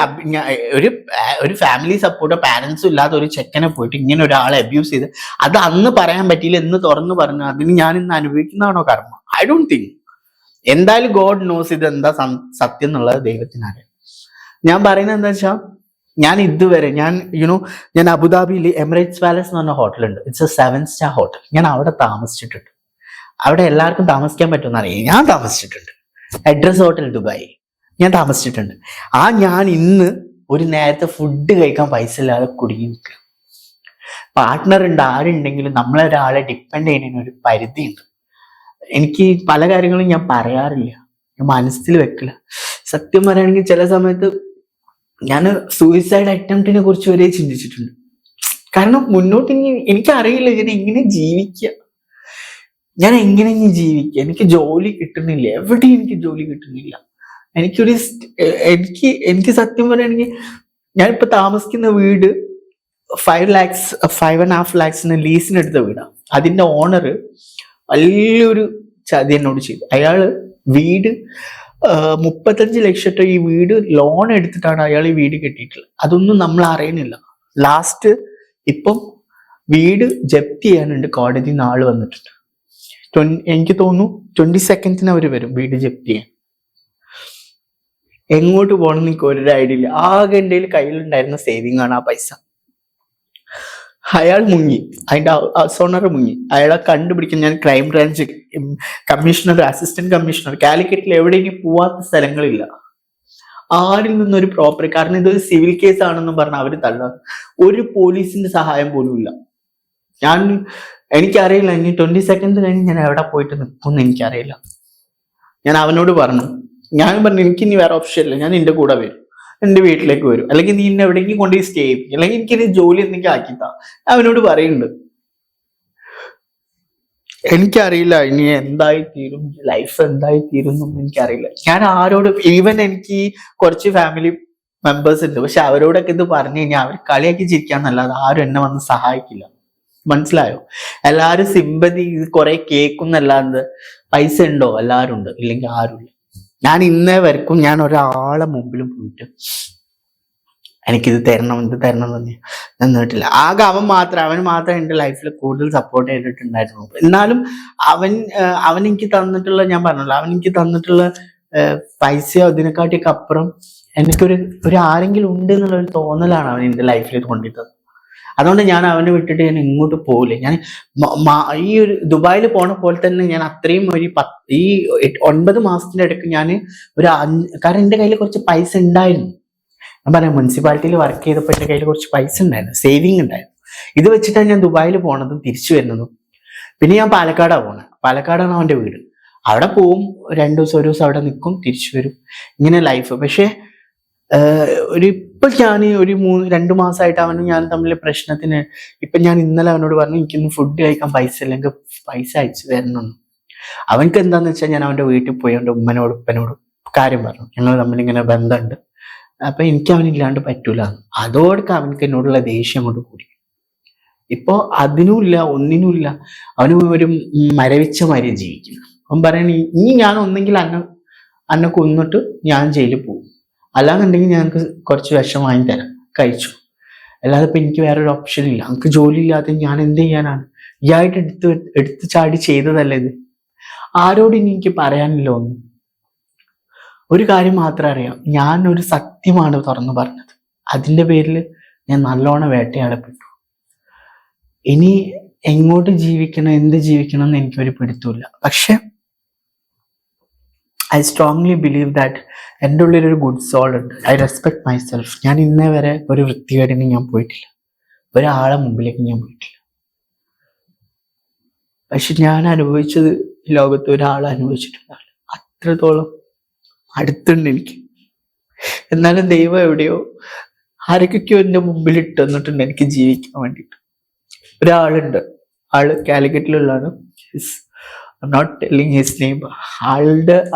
ഒരു ഫാമിലി സപ്പോർട്ടോ പാരന്റ്സും ഇല്ലാതെ ഒരു ചെക്കനെ പോയിട്ട് ഇങ്ങനെ ഒരാളെ അബ്യൂസ് ചെയ്ത് അത് അന്ന് പറയാൻ പറ്റിയില്ല എന്ന് തുറന്നു പറഞ്ഞു, അതിന് ഞാൻ ഇന്ന് അനുഭവിക്കുന്നതാണോ കർമ്മ? I don't think. എന്തായാലും ഗോഡ് നോസ് ഇത് എന്താ സത്യം എന്നുള്ളത് ദൈവത്തിനറിയാം. ഞാൻ പറയുന്നത് എന്താ വെച്ചാൽ, ഞാൻ ഇതുവരെ ഞാൻ അബുദാബിയിൽ എമിറേറ്റ്സ് പാലസ് എന്ന് പറഞ്ഞ ഹോട്ടലുണ്ട്. It's A 7-star hotel. ഞാൻ അവിടെ താമസിച്ചിട്ടുണ്ട്. അവിടെ എല്ലാവർക്കും താമസിക്കാൻ പറ്റുമെന്ന് അറിയാം. ഞാൻ താമസിച്ചിട്ടുണ്ട്. അഡ്രസ് ഹോട്ടൽ ദുബായ് ഞാൻ താമസിച്ചിട്ടുണ്ട്. ഞാൻ ഇന്ന് ഒരു നേരത്തെ ഫുഡ് കഴിക്കാൻ പൈസ ഇല്ലാതെ കുടുങ്ങി നിൽക്കുക. പാർട്ട്ണർ ഉണ്ട്, ആരുണ്ടെങ്കിലും നമ്മളൊരാളെ ഡിപ്പെൻഡ് ചെയ്യുന്നതിന് ഒരു പരിധിയുണ്ട്. എനിക്ക് പല കാര്യങ്ങളും ഞാൻ പറയാറില്ല, ഞാൻ മനസ്സിൽ വെക്കില്ല. സത്യം പറയുകയാണെങ്കിൽ ചില സമയത്ത് ഞാൻ സൂയിസൈഡ് അറ്റംപ്റ്റിനെ കുറിച്ച് വരെ ചിന്തിച്ചിട്ടുണ്ട്. കാരണം മുന്നോട്ട് എനിക്കറിയില്ല ഞാൻ എങ്ങനെ ജീവിക്കുക, ഞാൻ എങ്ങനെ ജീവിക്കുക. എനിക്ക് ജോലി കിട്ടുന്നില്ല, എവിടെയും എനിക്ക് ജോലി കിട്ടുന്നില്ല. എനിക്ക് സത്യം പറയുകയാണെങ്കിൽ ഞാനിപ്പോ താമസിക്കുന്ന വീട് 5.5 lakhs ലീസിനെടുത്ത വീടാണ്. അതിന്റെ ഓണർ വലിയൊരു ചതി എന്നോട് ചെയ്തു. അയാള് വീട് 35 ലക്ഷം ഈ വീട് ലോൺ എടുത്തിട്ടാണ് അയാൾ ഈ വീട് കെട്ടിയിട്ടുള്ളത്. അതൊന്നും നമ്മൾ അറിയുന്നില്ല. ലാസ്റ്റ് ഇപ്പം വീട് ജപ്തി ചെയ്യാനുണ്ട്, കോടതി നാള് വന്നിട്ടുണ്ട്. എനിക്ക് തോന്നുന്നു 22nd അവർ വരും വീട് ജപ്തി ചെയ്യാൻ. എങ്ങോട്ട് പോകണം എനിക്ക് ഒരു ഐഡിയ ഇല്ല. ആകെ എൻ്റെ കയ്യിലുണ്ടായിരുന്ന സേവിങ് ആണ് ആ പൈസ. അയാൾ മുങ്ങി, അതിന്റെ ഓണർ മുങ്ങി. അയാളെ കണ്ടുപിടിക്കാൻ ഞാൻ crime branch commissioner, assistant commissioner, കാലിക്കറ്റിൽ എവിടെയെങ്കിലും പോവാത്ത സ്ഥലങ്ങളില്ല. ആരിൽ നിന്നൊരു പ്രോപ്പർ, കാരണം ഇതൊരു സിവിൽ കേസ് ആണെന്നും പറഞ്ഞ അവര് തള്ളാം. ഒരു പോലീസിന്റെ സഹായം പോലും ഇല്ല. എനിക്കറിയില്ല ഇനി 22nd കഴിഞ്ഞ് ഞാൻ എവിടെ പോയിട്ട് നിൽക്കുമെന്ന് എനിക്കറിയില്ല. ഞാൻ അവനോട് പറഞ്ഞു എനിക്ക് ഇനി വേറെ ഓപ്ഷൻ ഇല്ല, ഞാൻ നിന്റെ കൂടെ വരും, എന്റെ വീട്ടിലേക്ക് വരും, അല്ലെങ്കിൽ നീ എന്നെ എവിടെയെങ്കിലും കൊണ്ടുപോയി സ്റ്റേ ചെയ്യിപ്പിക്കും, അല്ലെങ്കിൽ എനിക്കിനി ജോലി എന്തെങ്കിലും ആക്കിത്താ. അവനോട് പറയുന്നുണ്ട്. എനിക്കറിയില്ല ഇനി എന്തായി തീരും, ലൈഫ് എന്തായി തീരും എന്നൊന്നും എനിക്കറിയില്ല. ഞാൻ ആരോട്, ഈവൻ എനിക്ക് കുറച്ച് ഫാമിലി മെമ്പേഴ്സ് ഉണ്ട്, പക്ഷെ അവരോടൊക്കെ ഇത് പറഞ്ഞു കഴിഞ്ഞാൽ അവർ കളിയാക്കി ചിരിക്കാന്നല്ലാതെ ആരും എന്നെ വന്ന് സഹായിക്കില്ല. മനസ്സിലായോ? എല്ലാരും സിമ്പതി കുറെ കേൾക്കുന്നല്ലാണ്ട് പൈസ ഉണ്ടോ? എല്ലാവരും ഉണ്ട്, ഇല്ലെങ്കിൽ ആരുമില്ല. ഞാൻ ഇന്നേ വരക്കും ഞാൻ ഒരാളെ മുമ്പിലും പോയിട്ട് എനിക്കിത് തരണം തന്നെ നിന്നിട്ടില്ല. ആകെ അവന് മാത്രമേ എൻ്റെ ലൈഫിൽ കൂടുതൽ സപ്പോർട്ട് ചെയ്തിട്ടുണ്ടായിരുന്നു. എന്നാലും അവൻ എനിക്ക് തന്നിട്ടുള്ള, ഞാൻ പറഞ്ഞല്ലോ, അവൻ എനിക്ക് തന്നിട്ടുള്ള പൈസയോ അതിനെക്കാട്ടിയൊക്കെ അപ്പുറം എനിക്കൊരു ആരെങ്കിലും ഉണ്ട് എന്നുള്ള ഒരു തോന്നലാണ് അവൻ എൻ്റെ ലൈഫിൽ കൊണ്ടിട്ടത്. അതുകൊണ്ട് ഞാൻ അവനെ വിട്ടിട്ട് ഞാൻ ഇങ്ങോട്ട് പോകില്ല. ഞാൻ ഈ ഒരു ദുബായിൽ പോണ പോലെ തന്നെ ഞാൻ അത്രയും ഒരു 9 മാസത്തിന്റെ ഇടയ്ക്ക് ഞാൻ കാരണം എൻ്റെ കയ്യിൽ കുറച്ച് പൈസ ഉണ്ടായിരുന്നു. ഞാൻ പറയാം, മുനിസിപ്പാലിറ്റിയിൽ വർക്ക് ചെയ്തപ്പോൾ എൻ്റെ കയ്യിൽ കുറച്ച് പൈസ ഉണ്ടായിരുന്നു, സേവിങ് ഉണ്ടായിരുന്നു. ഇത് വെച്ചിട്ടാണ് ഞാൻ ദുബായിൽ പോണതും തിരിച്ചു വരുന്നതും. പിന്നെ ഞാൻ പാലക്കാടാണ് പോണത്. പാലക്കാടാണ് അവൻ്റെ വീട്. അവിടെ പോവും, 2 ദിവസം 1 ദിവസം അവിടെ നിൽക്കും, തിരിച്ചു വരും, ഇങ്ങനെ ലൈഫ്. പക്ഷെ ഇപ്പൊ ഞാൻ ഒരു 2 മാസമായിട്ട് അവനും ഞാൻ തമ്മിൽ പ്രശ്നത്തിന്. ഇപ്പൊ ഞാൻ ഇന്നലെ അവനോട് പറഞ്ഞു, എനിക്കൊന്ന് ഫുഡ് കഴിക്കാൻ പൈസ ഇല്ലെങ്കിൽ പൈസ അയച്ചു തരണം. അവനക്ക് എന്താന്ന് വെച്ചാൽ ഞാൻ അവന്റെ വീട്ടിൽ പോയി അവന്റെ ഉമ്മനോട് ഉപ്പനോടും കാര്യം പറഞ്ഞു, ഞങ്ങൾ തമ്മിൽ ഇങ്ങനെ ബന്ധമുണ്ട്, അപ്പൊ എനിക്ക് അവനില്ലാണ്ട് പറ്റൂല. അതോടൊക്കെ അവനക്ക് എന്നോടുള്ള ദേഷ്യം കൊണ്ട് കൂടി. ഇപ്പൊ അതിനുമില്ല, ഒന്നിനുമില്ല. അവന് ഒരു മരവിച്ച മാതിരി ജീവിക്കുന്നു. അവൻ പറയണ, ഇനി ഞാൻ ഒന്നെങ്കിൽ അന്നെ കൊന്നിട്ട് ഞാൻ ജയിലിൽ പോകും, അല്ലാന്നുണ്ടെങ്കിൽ ഞങ്ങൾക്ക് കുറച്ച് വിഷം വാങ്ങി തരാം, കഴിച്ചു. അല്ലാതെ ഇപ്പൊ എനിക്ക് വേറൊരു ഓപ്ഷൻ ഇല്ല. നമുക്ക് ജോലി ഇല്ലാതെ ഞാൻ എന്ത് ചെയ്യാനാണ്? ഇയായിട്ട് എടുത്ത് ചാടി ചെയ്തതല്ലേ ഇത്. ആരോടും ഇനി എനിക്ക് പറയാനില്ല ഒന്നും. ഒരു കാര്യം മാത്രം അറിയാം, ഞാനൊരു സത്യമാണ് തുറന്നു പറഞ്ഞത്. അതിന്റെ പേരിൽ ഞാൻ നല്ലോണം വേട്ടയാടപ്പെട്ടു. ഇനി എങ്ങോട്ട് ജീവിക്കണം, എന്ത് ജീവിക്കണം എന്ന് എനിക്കൊരു പിടുത്തമില്ല. പക്ഷെ ഐ സ്ട്രോങ്ലി ബിലീവ് ദാറ്റ് എൻ്റെ ഉള്ളിലൊരു ഗുഡ് സോൾ ഉണ്ട്. I respect myself. ഞാൻ ഇന്നേ വരെ ഒരു വൃത്തികേടിന് ഞാൻ പോയിട്ടില്ല, ഒരാളെ മുമ്പിലേക്ക് ഞാൻ പോയിട്ടില്ല. പക്ഷെ ഞാൻ അനുഭവിച്ചത് ലോകത്ത് ഒരാൾ അനുഭവിച്ചിട്ടുണ്ടാവില്ല. അത്രത്തോളം അടുത്തുണ്ട് എനിക്ക്. എന്നാലും ദൈവം എവിടെയോ ആരൊക്കെയോ എൻ്റെ മുമ്പിൽ ഇട്ട് തന്നിട്ടുണ്ട് എനിക്ക് ജീവിക്കാൻ വേണ്ടിയിട്ട്. ഒരാളുണ്ട്, ആള് കാലിക്കറ്റിലുള്ളതാണ്. I not telling his name.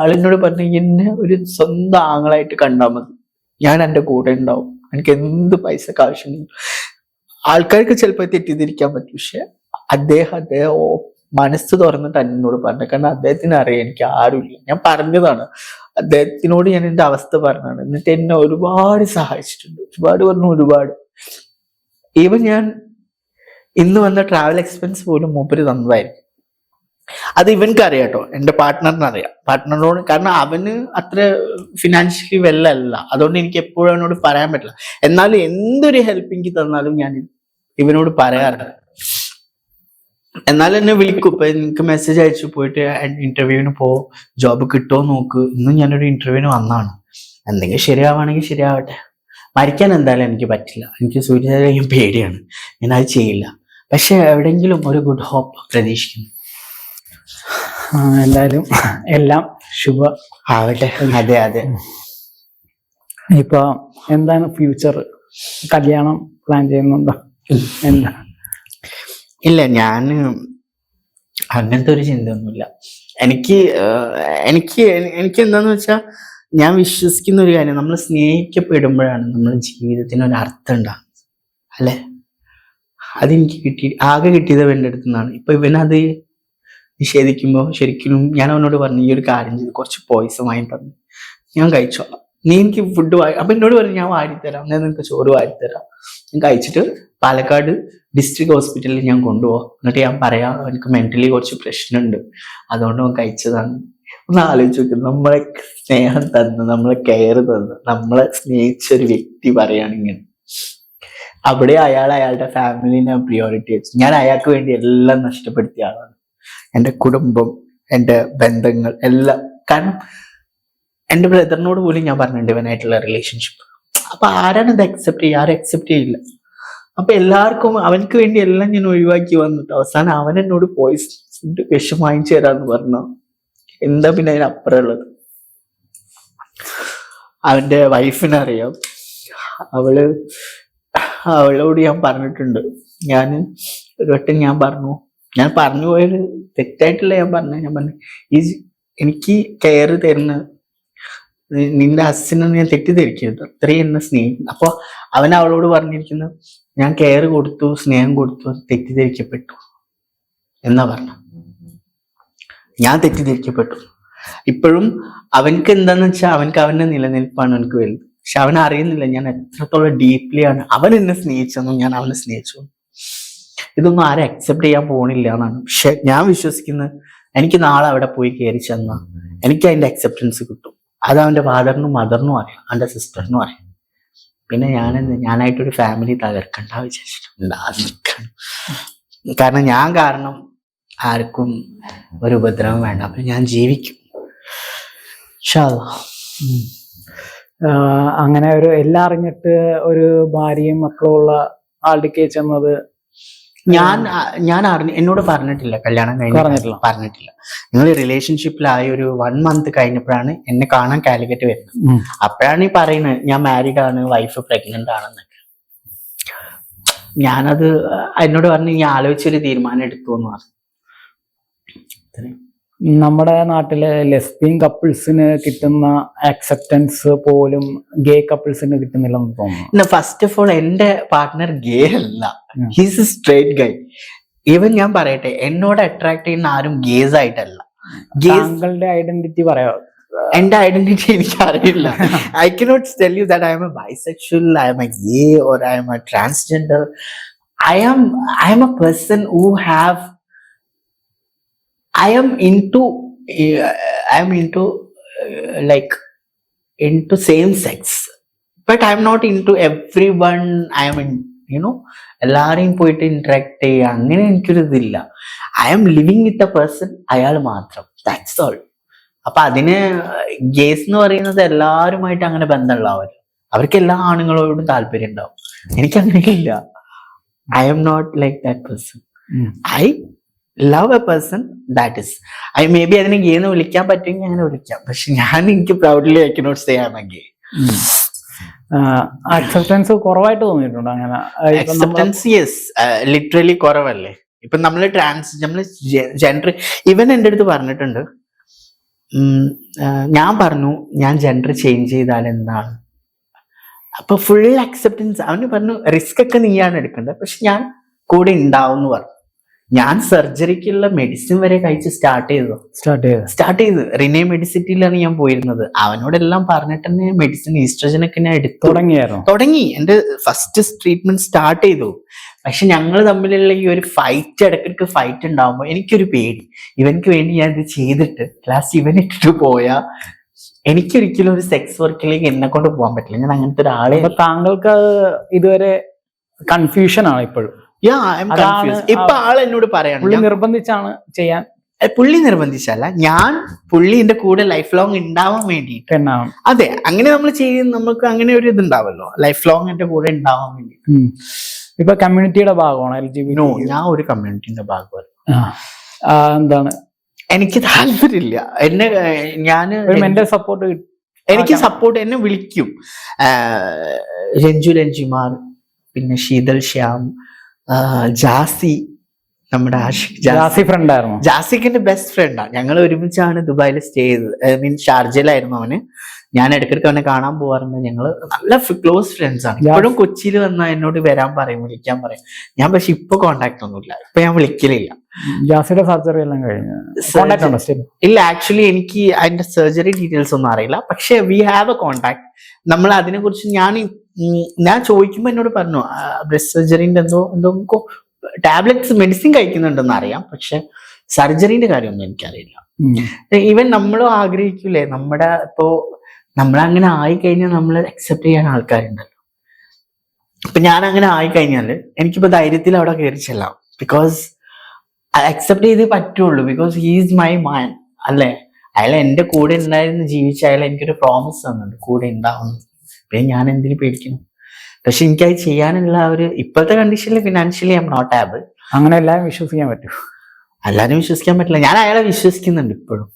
ആളിനോട് പറഞ്ഞു, എന്നെ ഒരു സ്വന്തം ആങ്ങളായിട്ട് കണ്ടാൽ മതി, ഞാൻ എൻ്റെ കൂടെ ഉണ്ടാവും, എനിക്ക് എന്ത് പൈസക്ക് ആവശ്യമുണ്ടെങ്കിലും. ആൾക്കാർക്ക് ചിലപ്പോൾ തെറ്റിദ്ധരിക്കാൻ പറ്റും, പക്ഷെ അദ്ദേഹം മനസ്സ് തുറന്നിട്ട് എന്നോട് പറഞ്ഞു. കാരണം അദ്ദേഹത്തിന് അറിയാം എനിക്ക് ആരുമില്ല. ഞാൻ പറഞ്ഞതാണ്, അദ്ദേഹത്തിനോട് ഞാൻ എൻ്റെ അവസ്ഥ പറഞ്ഞതാണ്. എന്നിട്ട് എന്നെ ഒരുപാട് സഹായിച്ചിട്ടുണ്ട്, ഒരുപാട്. ഈവൻ ഞാൻ ഇന്ന് വന്ന ട്രാവൽ എക്സ്പെൻസ് പോലും മൂപ്പര് തന്നതായിരിക്കും. അത് ഇവൻക്ക് അറിയാം കേട്ടോ, എൻ്റെ പാർട്ട്ണറിന് അറിയാം. പാർട്ട്ണറിനോട്, കാരണം അവന് അത്ര ഫിനാൻഷ്യലി വെല്ലല്ല, അതുകൊണ്ട് എനിക്ക് എപ്പോഴും അവനോട് പറയാൻ പറ്റില്ല. എന്നാലും എന്തൊരു ഹെൽപ്പ് എനിക്ക് തന്നാലും ഞാൻ ഇവനോട് പറയാറുണ്ട്. എന്നാലും എന്നെ വിളിക്കും. ഇപ്പൊ എനിക്ക് മെസ്സേജ് അയച്ചു, പോയിട്ട് ഇന്റർവ്യൂവിന് ജോബ് കിട്ടുമോ നോക്ക്. ഇന്നും ഞാനൊരു ഇന്റർവ്യൂവിന് വന്നാണ്. എന്തെങ്കിലും ശരിയാവുകയാണെങ്കിൽ ശരിയാവട്ടെ. മരിക്കാൻ എന്തായാലും എനിക്ക് പറ്റില്ല, എനിക്ക് സൂര്യോദയം ചെയ്യാൻ പേടിയാണ്, ഞാൻ അത് ചെയ്യില്ല. പക്ഷെ എവിടെയെങ്കിലും ഒരു ഗുഡ് ഹോപ്പ് പ്രതീക്ഷിക്കുന്നു. എന്തായാലും എല്ലാം ശുഭ ആവട്ടെ. അതെ അതെ. ഇപ്പൊ എന്താണ് ഫ്യൂച്ചർ? കല്യാണം പ്ലാൻ ചെയ്യുന്നുണ്ടോ? എന്താ? ഇല്ല, ഞാൻ അങ്ങനത്തെ ഒരു ചിന്തയൊന്നുമില്ല. എനിക്ക് എന്താന്ന് വെച്ചാൽ, ഞാൻ വിശ്വസിക്കുന്ന ഒരു കാര്യം, നമ്മൾ സ്നേഹിക്കപ്പെടുമ്പോഴാണ് നമ്മുടെ ജീവിതത്തിന് ഒരു അർത്ഥം ഉണ്ടാകുന്നത്, അല്ലെ? അതെനിക്ക് ആകെ കിട്ടിയത് എൻ്റെ അടുത്ത് നിന്നാണ്. ഇപ്പൊ ഇവനത് നിഷേധിക്കുമ്പോൾ ശരിക്കും ഞാൻ അവനോട് പറഞ്ഞു, ഈ ഒരു കാര്യം ചെയ്ത് കുറച്ച് പോയിസൺ വാങ്ങി തന്നു, ഞാൻ കഴിച്ചോളാം, നീ എനിക്ക് ഫുഡ് അപ്പൊ എന്നോട് പറഞ്ഞു, ഞാൻ വാരിത്തരാം, ഞാൻ നിനക്ക് ചോറ് വാരിത്തരാം, ഞാൻ കഴിച്ചിട്ട് പാലക്കാട് ഡിസ്ട്രിക്ട് ഹോസ്പിറ്റലിൽ ഞാൻ കൊണ്ടുപോകാം, എന്നിട്ട് ഞാൻ പറയാം എനിക്ക് മെന്റലി കുറച്ച് പ്രശ്നമുണ്ട്, അതുകൊണ്ട് അവൻ കഴിച്ചതാണ്. ഒന്ന് ആലോചിച്ച് നോക്കും, നമ്മളെ സ്നേഹം തന്ന്, നമ്മളെ കെയർ തന്ന്, നമ്മളെ സ്നേഹിച്ചൊരു വ്യക്തി പറയുകയാണെങ്കിൽ അവിടെ അയാളുടെ ഫാമിലിനെ പ്രിയോറിറ്റി വെച്ചു. ഞാൻ അയാൾക്ക് വേണ്ടി എല്ലാം നഷ്ടപ്പെടുത്തിയ ആളാണ്, എൻ്റെ കുടുംബം, എൻ്റെ ബന്ധങ്ങൾ എല്ലാം. കാരണം എൻ്റെ ബ്രദറിനോട് പോലും ഞാൻ പറഞ്ഞിട്ടുണ്ട് ഇവനായിട്ടുള്ള റിലേഷൻഷിപ്പ്. അപ്പൊ ആരാണ് ഇത് അക്സെപ്റ്റ് ചെയ്യുക? ആരും അക്സെപ്റ്റ് ചെയ്യില്ല. അപ്പൊ എല്ലാവർക്കും അവനക്ക് വേണ്ടി എല്ലാം ഞാൻ ഒഴിവാക്കി വന്നിട്ട് അവസാനം അവൻ എന്നോട് പോയിസൺ ഫുഡ് വിഷം വാങ്ങിച്ചു തരാന്ന് പറഞ്ഞു. എന്താ പിന്നെ അതിനപ്പുറം ഉള്ളത്? അവന്റെ വൈഫിനറിയാം. അവളോട് ഞാൻ പറഞ്ഞിട്ടുണ്ട്. ഞാൻ ഒരു വട്ടം ഞാൻ പറഞ്ഞു പോയത് തെറ്റായിട്ടില്ല. ഞാൻ പറഞ്ഞു ഈ എനിക്ക് കെയർ തരുന്ന നിന്റെ ഹസ്സിനെ ഞാൻ തെറ്റിദ്ധരിക്കരുത്, അത്രയും എന്നെ സ്നേഹിക്കുന്നു. അപ്പൊ അവൻ അവളോട് പറഞ്ഞിരിക്കുന്നത്, ഞാൻ കെയർ കൊടുത്തു, സ്നേഹം കൊടുത്തു, തെറ്റിദ്ധരിക്കപ്പെട്ടു എന്നാ പറഞ്ഞു. ഞാൻ തെറ്റിദ്ധരിക്കപ്പെട്ടു. ഇപ്പോഴും അവനക്ക് എന്താന്ന് വെച്ചാൽ അവന്റെ നിലനിൽപ്പാണ് എനിക്ക് വലുത്. പക്ഷെ അവൻ അറിയുന്നില്ല ഞാൻ എത്രത്തോളം ഡീപ്ലിയാണ് അവൻ എന്നെ സ്നേഹിച്ചെന്നും ഞാൻ അവനെ സ്നേഹിച്ചു. ഇതൊന്നും ആരും അക്സെപ്റ്റ് ചെയ്യാൻ പോണില്ല എന്നാണ്. പക്ഷെ ഞാൻ വിശ്വസിക്കുന്നത്, എനിക്ക് നാളെ അവിടെ പോയി കയറി ചെന്നാൽ എനിക്ക് അതിന്റെ അക്സെപ്റ്റൻസ് കിട്ടും. അത് അവന്റെ ഫാദറിനും മദറിനും അറിയാം, അവന്റെ സിസ്റ്ററിനും അറിയാം. പിന്നെ ഞാനായിട്ടൊരു ഫാമിലി തകർക്കണ്ട വിചാരിച്ചിട്ടുണ്ട്. കാരണം ഞാൻ കാരണം ആർക്കും ഒരു ഉപദ്രവം വേണ്ട. അപ്പൊ ഞാൻ ജീവിക്കും. ഇൻഷാ അല്ലാഹ്. അങ്ങനെ ഒരു എല്ലാം അറിഞ്ഞിട്ട് ഒരു ഭാര്യയും മക്കളും ഉള്ള ആളുടെ ചെന്നത് ഞാൻ എന്നോട് പറഞ്ഞിട്ടില്ല, കല്യാണം പറഞ്ഞിട്ടില്ല. നിങ്ങൾ റിലേഷൻഷിപ്പിലായി ഒരു 1 month കഴിഞ്ഞപ്പോഴാണ് എന്നെ കാണാൻ കാലിക്കറ്റ് വരുന്നത്. അപ്പോഴാണ് ഈ പറയുന്നത് ഞാൻ മാരീഡ് ആണ്, വൈഫ് പ്രഗ്നന്റ് ആണെന്നൊക്കെ. ഞാനത് എന്നോട് പറഞ്ഞു ഈ ആലോചിച്ചൊരു തീരുമാനം എടുത്തു എന്ന് പറഞ്ഞു. നമ്മുടെ നാട്ടിലെ ലെസ്ബിയൻ കപ്പിൾസിന് കിട്ടുന്ന അക്സെപ്റ്റൻസ് പോലും ഗേ കപ്പിൾസിന് കിട്ടുന്നില്ലെന്ന് തോന്നുന്നു. ഫസ്റ്റ് ഓഫ് ഓൾ എന്റെ പാർട്ട്ണർ ഗേ അല്ല, he's A straight Guy. Even ഞാൻ പറയട്ടെ, എന്നോട് അട്രാക്ട് ചെയ്യുന്ന ആരും ഗേസ് ആയിട്ടല്ല. താങ്കളുടെ ഐഡന്റിറ്റി പറയാം. എന്റെ ഐഡന്റിറ്റി എനിക്ക് അറിയില്ല. I cannot tell you that I M A bisexual, I'm a gay or I'm a transgender. I'm A person who have I am into like into same sex, but I am not into everyone. I am in, എല്ലാരെയും പോയിട്ട് interact ചെയ്യുക അങ്ങനെ എനിക്കൊരു ഇതില്ല. I am living with a person, അയാൾ മാത്രം, that's all. അപ്പൊ അതിന് ഗേസ് എന്ന് പറയുന്നത് എല്ലാവരുമായിട്ട് അങ്ങനെ ബന്ധമുള്ളവർ, അവർക്ക് എല്ലാ ആണുങ്ങളോടും താല്പര്യം ഉണ്ടാവും. എനിക്ക് അങ്ങനെയില്ല. I am not like that person. I love a person, that is. Maybe അതിനെ ഗേ എന്ന് വിളിക്കാൻ പറ്റുമെങ്കിൽ അങ്ങനെ വിളിക്കാം, പക്ഷെ എനിക്ക് proudly I cannot say I am a gay. Acceptance കുറവായിട്ട് തോന്നിയിട്ടുണ്ടോ അങ്ങനെ? അക്സെപ്റ്റൻസ് യെസ്, ലിറ്ററലി കുറവല്ലേ. ഇപ്പൊ നമ്മള് ജെൻഡർ, ഇവൻ എൻ്റെ അടുത്ത് പറഞ്ഞിട്ടുണ്ട്. ഞാൻ പറഞ്ഞു ഞാൻ ജെൻഡർ ചേഞ്ച് ചെയ്താൽ എന്താണ്, അപ്പൊ ഫുൾ അക്സെപ്റ്റൻസ്. അവന് പറഞ്ഞു റിസ്ക് ഒക്കെ നീയാണ് എടുക്കേണ്ടത്, പക്ഷെ ഞാൻ കൂടെ ഉണ്ടാവും എന്ന് പറഞ്ഞു. ഞാൻ സർജറിക്കുള്ള മെഡിസിൻ വരെ കഴിച്ച് സ്റ്റാർട്ട് ചെയ്തു. റിനെ മെഡിസിറ്റിയിലാണ് ഞാൻ പോയിരുന്നത്. അവനോടെല്ലാം പറഞ്ഞിട്ട് തന്നെ മെഡിസിൻ ഈസ്ട്രജൻ ഒക്കെ ഞാൻ തുടങ്ങി. എന്റെ ഫസ്റ്റ് ട്രീറ്റ്മെന്റ് സ്റ്റാർട്ട് ചെയ്തു. പക്ഷെ ഞങ്ങൾ തമ്മിലുള്ള ഈ ഒരു ഫൈറ്റ്, ഇടയ്ക്കിടയ്ക്ക് ഫൈറ്റ് ഉണ്ടാവുമ്പോൾ എനിക്കൊരു പേടി, ഇവനക്ക് വേണ്ടി ഞാൻ ഇത് ചെയ്തിട്ട് ലാസ്റ്റ് ഇവൻ ഇട്ടിട്ട് പോയാ എനിക്കൊരിക്കലും ഒരു സെക്സ് വർക്കിലേക്ക് എന്നെ കൊണ്ട് പോകാൻ പറ്റില്ല. ഞാൻ അങ്ങനത്തെ ഒരാളെ. താങ്കൾക്ക് ഇതുവരെ കൺഫ്യൂഷൻ ആണ് ഇപ്പോഴും? ഇപ്പൊ ആള് എന്നോട് പറയാണ് നിർബന്ധിച്ചാണ് ചെയ്യാൻ. പുള്ളി നിർബന്ധിച്ചല്ല, ഞാൻ പുള്ളി എന്റെ കൂടെ ലൈഫ് ലോങ് ഉണ്ടാവാൻ വേണ്ടിയിട്ട്. അതെ, അങ്ങനെ നമ്മൾ ചെയ്യുന്ന, നമുക്ക് അങ്ങനെ ഒരു ഇതുണ്ടാവല്ലോ, ലൈഫ് ലോങ് എന്റെ കൂടെ ഉണ്ടാവാൻ വേണ്ടി. ഇപ്പൊ കമ്മ്യൂണിറ്റിയുടെ ഭാഗമാണ് LGBT? ഞാൻ ഒരു കമ്മ്യൂണിറ്റിന്റെ ഭാഗമല്ല. എന്താണ്, എനിക്ക് താല്പര്യമില്ല. മെന്റൽ സപ്പോർട്ട് എനിക്ക് സപ്പോർട്ട് എന്നെ വിളിക്കും രഞ്ജിമാർ, പിന്നെ ശീതൽ ശ്യാം, ജാസി, നമ്മുടെ ജാസി ഫ്രണ്ട് ആയിരുന്നു. ജാസിക്ക് എന്റെ ബെസ്റ്റ് ഫ്രണ്ടാണ്. ഞങ്ങൾ ഒരുമിച്ചാണ് ദുബായിൽ സ്റ്റേ ചെയ്തത്. ഷാർജയിലായിരുന്നു അവന്. ഞാൻ ഇടയ്ക്കിടയ്ക്ക് അവനെ കാണാൻ പോവാറുണ്ട്. ഞങ്ങള് നല്ല ക്ലോസ് ഫ്രണ്ട്സ് ആണ്. ഇപ്പോഴും കൊച്ചിയിൽ വന്നാൽ എന്നോട് വരാൻ പറയും, വിളിക്കാൻ പറയും. ഞാൻ പക്ഷെ ഇപ്പൊ കോണ്ടാക്ട് ഒന്നുമില്ല, ഇപ്പൊ ഞാൻ വിളിക്കലില്ല. ജാസിയുടെ സർജറി എല്ലാം കഴിഞ്ഞു? ഇല്ല, ആക്ച്വലി എനിക്ക് അതിന്റെ സർജറി ഡീറ്റെയിൽസ് ഒന്നും അറിയില്ല. പക്ഷെ വി ഹാവ് എ കോണ്ടാക്ട്. നമ്മൾ അതിനെ കുറിച്ച് ഞാൻ ചോദിക്കുമ്പോ എന്നോട് പറഞ്ഞു ബ്രസ്റ്റ് സർജറിന്റെ എന്തോ ടാബ്ലറ്റ്സ്, മെഡിസിൻ കഴിക്കുന്നുണ്ടെന്ന് അറിയാം, പക്ഷെ സർജറിന്റെ കാര്യമൊന്നും എനിക്കറിയില്ല. ഈവൻ നമ്മളും ആഗ്രഹിക്കൂലേ, നമ്മളങ്ങനെ ആയിക്കഴിഞ്ഞാൽ നമ്മൾ അക്സെപ്റ്റ് ചെയ്യാൻ ആൾക്കാരുണ്ടല്ലോ. ഇപ്പൊ ഞാൻ അങ്ങനെ ആയിക്കഴിഞ്ഞാല് എനിക്കിപ്പോ ധൈര്യത്തിൽ അവിടെ കയറി ചെല്ലാം. ബിക്കോസ് അക്സെപ്റ്റ് ചെയ്തേ പറ്റുള്ളൂ. ബിക്കോസ് ഹീസ് മൈ മാൻ, അല്ലേ? അയാൾ എന്റെ കൂടെ ഉണ്ടായിരുന്നു, ജീവിച്ച അയാൾ എനിക്കൊരു പ്രോമിസ് തന്നിട്ടുണ്ട് കൂടെ ഉണ്ടാവുന്നു. പിന്നെ ഞാൻ എന്തിനു പേടിക്കുന്നു? പക്ഷെ എനിക്കത് ചെയ്യാനുള്ള ഒരു ഇപ്പോഴത്തെ കണ്ടീഷനിൽ financially I am not able. അങ്ങനെ എല്ലാവരും വിശ്വസിക്കാൻ പറ്റും? എല്ലാരും വിശ്വസിക്കാൻ പറ്റില്ല. ഞാൻ അയാളെ വിശ്വസിക്കുന്നുണ്ട് ഇപ്പോഴും.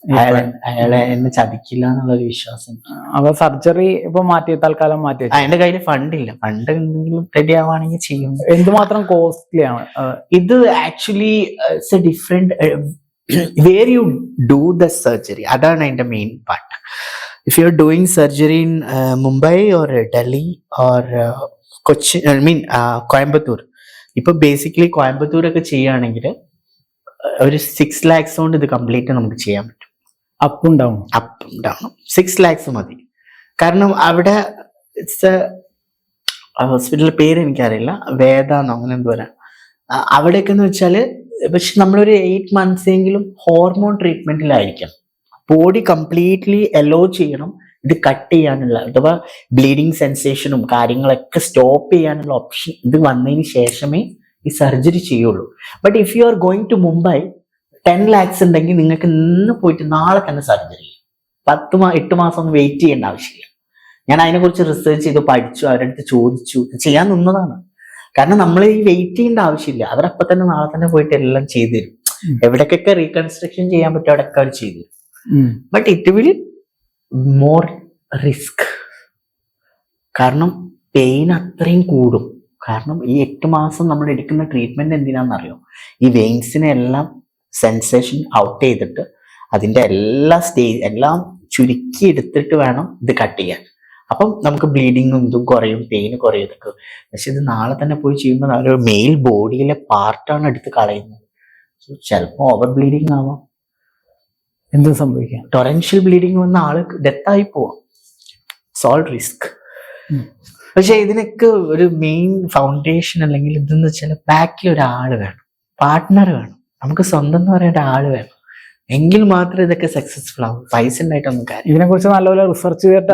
അയാളെ എന്നെ ചതിക്കില്ല എന്നുള്ളൊരു വിശ്വാസം. അപ്പൊ സർജറി ഇപ്പൊ തൽക്കാലം മാറ്റി? എന്റെ കയ്യിൽ ഫണ്ട് ഇല്ല. ഫണ്ട് എന്തെങ്കിലും റെഡി ആവുകയാണെങ്കിൽ ചെയ്യും. എന്തുമാത്രം കോസ്റ്റ്ലി ആണ് ഇത്? Actually it's a different where you do the surgery. അതാണ് അതിന്റെ main part. If you're doing surgery in Mumbai or Delhi or Kochi, Coimbatore. ഇപ്പൊ ബേസിക്കലി കോയമ്പത്തൂർ ഒക്കെ ചെയ്യുകയാണെങ്കിൽ ഒരു 6 lakhs കൊണ്ട് ഇത് കംപ്ലീറ്റ് നമുക്ക് ചെയ്യാൻ പറ്റും. അപ്പും ഡൗൺ 6 lakhs മതി. കാരണം അവിടെ ഹോസ്പിറ്റലിന്റെ പേര് എനിക്കറിയില്ല, വേദാന്നോ അങ്ങനെ എന്തോ പറയാം. അവിടെയൊക്കെ എന്ന് വെച്ചാല് പക്ഷെ നമ്മളൊരു 8 months എങ്കിലും ഹോർമോൺ ട്രീറ്റ്മെന്റിലായിരിക്കണം. ബോഡി കംപ്ലീറ്റ്ലി അലോ ചെയ്യണം ഇത് കട്ട് ചെയ്യാനുള്ള അഥവാ ബ്ലീഡിങ് സെൻസേഷനും കാര്യങ്ങളൊക്കെ സ്റ്റോപ്പ് ചെയ്യാനുള്ള ഓപ്ഷൻ ഇത് വന്നതിന് ശേഷമേ ഈ സർജറി ചെയ്യുള്ളൂ. But if you are going to Mumbai 10 lakhs ഉണ്ടെങ്കിൽ നിങ്ങൾക്ക് ഇന്ന് പോയിട്ട് നാളെ തന്നെ സർജറി ചെയ്യും. 8 മാസം ഒന്നും വെയിറ്റ് ചെയ്യേണ്ട ആവശ്യമില്ല. ഞാൻ അതിനെക്കുറിച്ച് റിസർച്ച് ചെയ്ത് പഠിച്ചു, അവരുടെ അടുത്ത് ചോദിച്ചു, ചെയ്യാൻ നിന്നതാണ്. കാരണം നമ്മൾ ഈ വെയിറ്റ് ചെയ്യേണ്ട ആവശ്യമില്ല. അവരപ്പം തന്നെ നാളെ തന്നെ പോയിട്ട് എല്ലാം ചെയ്തു തരും. എവിടേക്കൊക്കെ റീകൺസ്ട്രക്ഷൻ ചെയ്യാൻ പറ്റും അവിടെയൊക്കെ അവർ ചെയ്തു തരും. But it will more risk. കാരണം പെയിൻ അത്രയും കൂടും. കാരണം ഈ 8 മാസം നമ്മൾ എടുക്കുന്ന ട്രീറ്റ്മെന്റ് എന്തിനാണെന്നറിയോ? ഈ വെയിൻസിനെ എല്ലാം സെൻസേഷൻ ഔട്ട് ചെയ്തിട്ട് അതിന്റെ എല്ലാം ചുരുക്കി എടുത്തിട്ട് വേണം ഇത് കട്ട് ചെയ്യാൻ. അപ്പം നമുക്ക് ബ്ലീഡിങ്ങും ഇതും കുറയും, പെയിന് കുറയും ഇതൊക്കെ. പക്ഷെ ഇത് നാളെ തന്നെ പോയി ചെയ്യുമ്പോൾ ഒരു മെയിൽ ബോഡിയിലെ പാർട്ടാണ് എടുത്ത് കളയുന്നത്. ചിലപ്പോൾ ഓവർ ബ്ലീഡിങ് ആവാം, എന്തും സംഭവിക്കാം. ടൊറൻഷ്യൽ ബ്ലീഡിങ് വന്ന ആള് ഡെത്തായി പോവാം. സോൾ റിസ്ക്. പക്ഷെ ഇതിനൊക്കെ ഒരു മെയിൻ ഫൗണ്ടേഷൻ അല്ലെങ്കിൽ ഇതെന്ന് വെച്ചാൽ ബാക്കിൽ ഒരാള് വേണം, പാർട്ട്ണർ വേണം, നമുക്ക് സ്വന്തം എന്ന് പറയേണ്ട ആള് വേണം. എങ്കിൽ മാത്രമേ ഇതൊക്കെ സക്സസ്ഫുൾ ആവും. പൈസ ഉണ്ടായിട്ടൊന്നും കാര്യം. ഇതിനെ കുറിച്ച് നല്ലപോലെ റിസർച്ച് ചെയ്തിട്ട്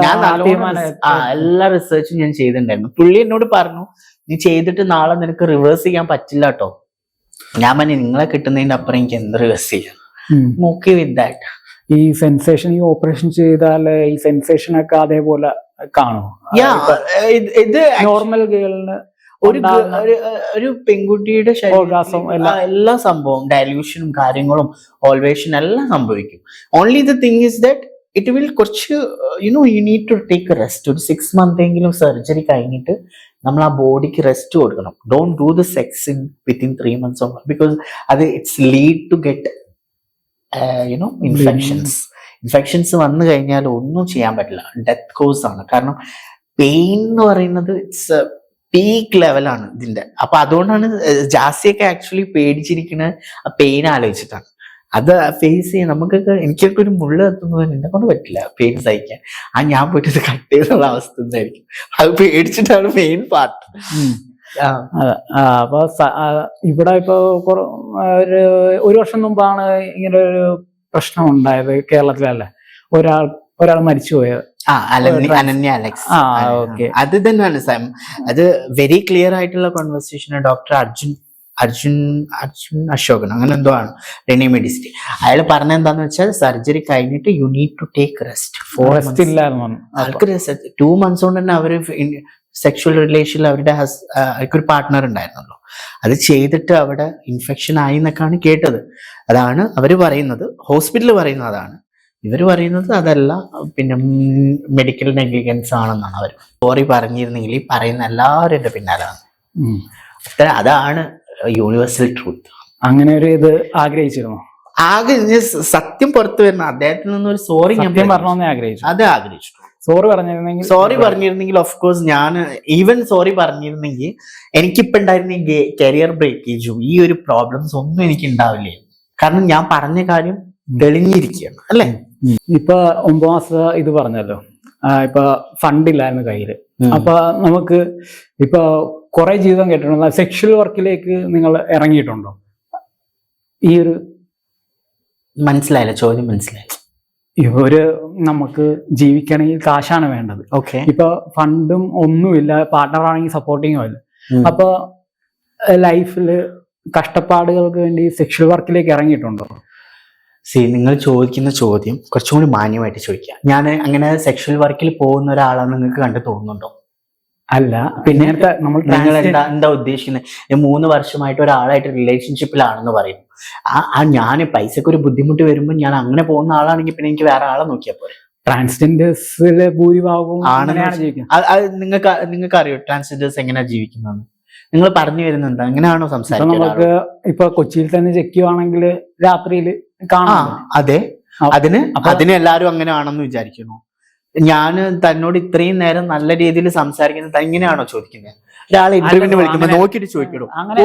എല്ലാ റിസർച്ചും ഞാൻ ചെയ്തിട്ടുണ്ടായിരുന്നു. പുള്ളി എന്നോട് പറഞ്ഞു, നീ ചെയ്തിട്ട് നാളെ നിനക്ക് റിവേഴ്സ് ചെയ്യാൻ പറ്റില്ല കേട്ടോ. ഞാൻ പറഞ്ഞു, നിങ്ങളെ കിട്ടുന്നതിന്റെ അപ്പുറം എനിക്ക് എന്ത് റിവേഴ്സ് ചെയ്യാം. Okay with that. ഈ സെൻസേഷൻ, ഈ ഓപ്പറേഷൻ ചെയ്താൽ ഈ സെൻസേഷൻ ഒക്കെ അതേപോലെ കാണും. ഇത് നോർമൽ ഗേളിന് ഒരു പെൺകുട്ടിയുടെ എല്ലാ സംഭവം ഡയലൂഷനും കാര്യങ്ങളും ഓൾവേഷൻ എല്ലാം സംഭവിക്കും. Only the thing is that it will കുറച്ച് you need to take rest. ഒരു 6 month എങ്കിലും സർജറി കഴിഞ്ഞിട്ട് നമ്മൾ ആ ബോഡിക്ക് റെസ്റ്റ് കൊടുക്കണം. Don't do the sex within 3 months because അത് it's lead to get infections വന്നു കഴിഞ്ഞാൽ ഒന്നും ചെയ്യാൻ പറ്റില്ല. ഡെത്ത് കോസ് ആണ്. കാരണം പെയിൻ എന്ന് പറയുന്നത് ഇറ്റ്സ് പീക്ക് ലെവലാണ് ഇതിന്റെ. അപ്പൊ അതുകൊണ്ടാണ് ജാസിയൊക്കെ ആക്ച്വലി പേടിച്ചിരിക്കുന്നത് ആ പെയിൻ ആലോചിച്ചിട്ടാണ്. അത് ഫേസ് ചെയ്യാൻ നമുക്കൊക്കെ, എനിക്കൊക്കെ ഒരു മുള്ള എത്തുന്നത് എന്നെ കൊണ്ട് പറ്റില്ല പെയിൻ സഹിക്കാൻ. ഞാൻ പോയിട്ട് ഇത് കട്ട് ചെയ്തുള്ള അവസ്ഥ എന്തായിരിക്കും? അത് പേടിച്ചിട്ടാണ് മെയിൻ പാർട്ട്. അപ്പൊ ഇവിടെ ഇപ്പൊ ഒരു വർഷം മുമ്പാണ് ഇങ്ങനെ ഒരു പ്രശ്നം ഉണ്ടായത് കേരളത്തിലല്ലേ, ഒരാൾ മരിച്ചുപോയത്. അനന്യ അലക്സ്. അത് തന്നെയാണ് സാം. അത് വെരി ക്ലിയർ ആയിട്ടുള്ള കോൺവെർസേഷൻ. ഡോക്ടർ അർജുൻ അശോകൻ അങ്ങനെ എന്തോ ആണ്, റെനിമെഡിസിറ്റി. അയാൾ പറഞ്ഞ എന്താന്ന് വെച്ചാൽ സർജറി കഴിഞ്ഞിട്ട് you need to take rest. 2 months കൊണ്ട് തന്നെ അവര് സെക്ഷൽ റിലേഷനിൽ അവരുടെ അവർക്കൊരു പാർട്ട്ണർ ഉണ്ടായിരുന്നല്ലോ. അത് ചെയ്തിട്ട് അവിടെ ഇൻഫെക്ഷൻ ആയി എന്നൊക്കെയാണ് കേട്ടത്. അതാണ് അവര് പറയുന്നത്, ഹോസ്പിറ്റൽ പറയുന്നത് അതാണ്. ഇവർ പറയുന്നത് അതല്ല, പിന്നെ മെഡിക്കൽ നെഗ്ലിജൻസ് ആണെന്നാണ് അവർ. സോറി പറഞ്ഞിരുന്നെങ്കിൽ ഈ പറയുന്ന എല്ലാവരും എന്റെ പിന്നാലാണ്. അതാണ് യൂണിവേഴ്സൽ ട്രൂത്ത്. അങ്ങനെ ഒരു ഇത് ആഗ്രഹിച്ചിരുന്നു. സത്യം പുറത്തു വരുന്ന അദ്ദേഹത്തിൽ നിന്നൊരു സോറി ഞാൻ പറഞ്ഞോന്നേ ആഗ്രഹിച്ചു. അത് ആഗ്രഹിച്ചു. സോറി പറഞ്ഞിരുന്നെങ്കിൽ ഓഫ് കോഴ്സ് ഞാൻ ഈവൻ സോറി പറഞ്ഞിരുന്നെങ്കിൽ എനിക്കിപ്പോ ഉണ്ടായിരുന്ന ഈ കരിയർ ബ്രേക്കേജും ഈ ഒരു പ്രോബ്ലംസ് ഒന്നും എനിക്ക് ഉണ്ടാവില്ലേ. കാരണം ഞാൻ പറഞ്ഞ കാര്യം തെളിഞ്ഞിരിക്കുകയാണ് അല്ലേ. ഇപ്പൊ 9 മാസം ഇത് പറഞ്ഞല്ലോ, ഇപ്പൊ ഫണ്ടില്ലായിരുന്നു കയ്യില്. അപ്പൊ നമുക്ക് ഇപ്പൊ കുറെ ജീവിതം കേട്ടിട്ടുണ്ടോ? സെക്ഷൽ വർക്കിലേക്ക് നിങ്ങൾ ഇറങ്ങിയിട്ടുണ്ടോ? ഈ ഒരു മനസ്സിലായില്ല ചോദ്യം. മനസ്സിലായില്ല. നമുക്ക് ജീവിക്കണമെങ്കിൽ കാശാണ് വേണ്ടത്. ഓക്കെ. ഇപ്പൊ ഫണ്ടും ഒന്നുമില്ല, പാർട്ണർ ആണെങ്കിൽ സപ്പോർട്ടിങ്ങും ഇല്ല. അപ്പൊ ലൈഫില് കഷ്ടപ്പാടുകൾക്ക് വേണ്ടി സെക്ഷൽ വർക്കിലേക്ക് ഇറങ്ങിയിട്ടുണ്ടോ? നിങ്ങൾ ചോദിക്കുന്ന ചോദ്യം കുറച്ചും കൂടി മാന്യമായിട്ട് ചോദിക്കാം. ഞാൻ അങ്ങനെ സെക്ഷൽ വർക്കിൽ പോകുന്ന ഒരാളാണ് നിങ്ങൾക്ക് കണ്ടു തോന്നുന്നുണ്ടോ? അല്ല. പിന്നെ നിങ്ങൾ എന്താ ഉദ്ദേശിക്കുന്നത്? 3 വർഷമായിട്ട് ഒരാളായിട്ട് റിലേഷൻഷിപ്പിലാണെന്ന് പറയുന്നു. ഞാൻ പൈസക്ക് ഒരു ബുദ്ധിമുട്ട് വരുമ്പോൾ ഞാൻ അങ്ങനെ പോകുന്ന ആളാണെങ്കിൽ പിന്നെ എനിക്ക് വേറെ ആളെ നോക്കിയാൽ പോരെ. ട്രാൻസ്ജെൻഡേഴ്സിലെ ഭൂരിഭാഗവും നിങ്ങൾക്ക് അറിയോ ട്രാൻസ്ജെൻഡേഴ്സ് എങ്ങനെയാ ജീവിക്കുന്നത്? നിങ്ങൾ പറഞ്ഞു വരുന്നത് എന്താ? എങ്ങനെയാണോ സംസാരിക്കുന്നത്? നമുക്ക് ഇപ്പൊ കൊച്ചിയിൽ തന്നെ ചെക്ക് ചെയ്യുവാണെങ്കിൽ രാത്രിയിൽ കാണാം. അതെ, അതിന് എല്ലാരും അങ്ങനെ ആണെന്ന് വിചാരിക്കുന്നു. ഞാൻ തന്നോട് ഇത്രയും നേരം നല്ല രീതിയിൽ സംസാരിക്കുന്നത് ഇങ്ങനെയാണോ ചോദിക്കുന്നത്? ഒരാളെ ഇന്റർവ്യൂവിന് വിളിക്കുമ്പോ നോക്കിയിട്ട് ചോദിക്കണോ? അങ്ങനെ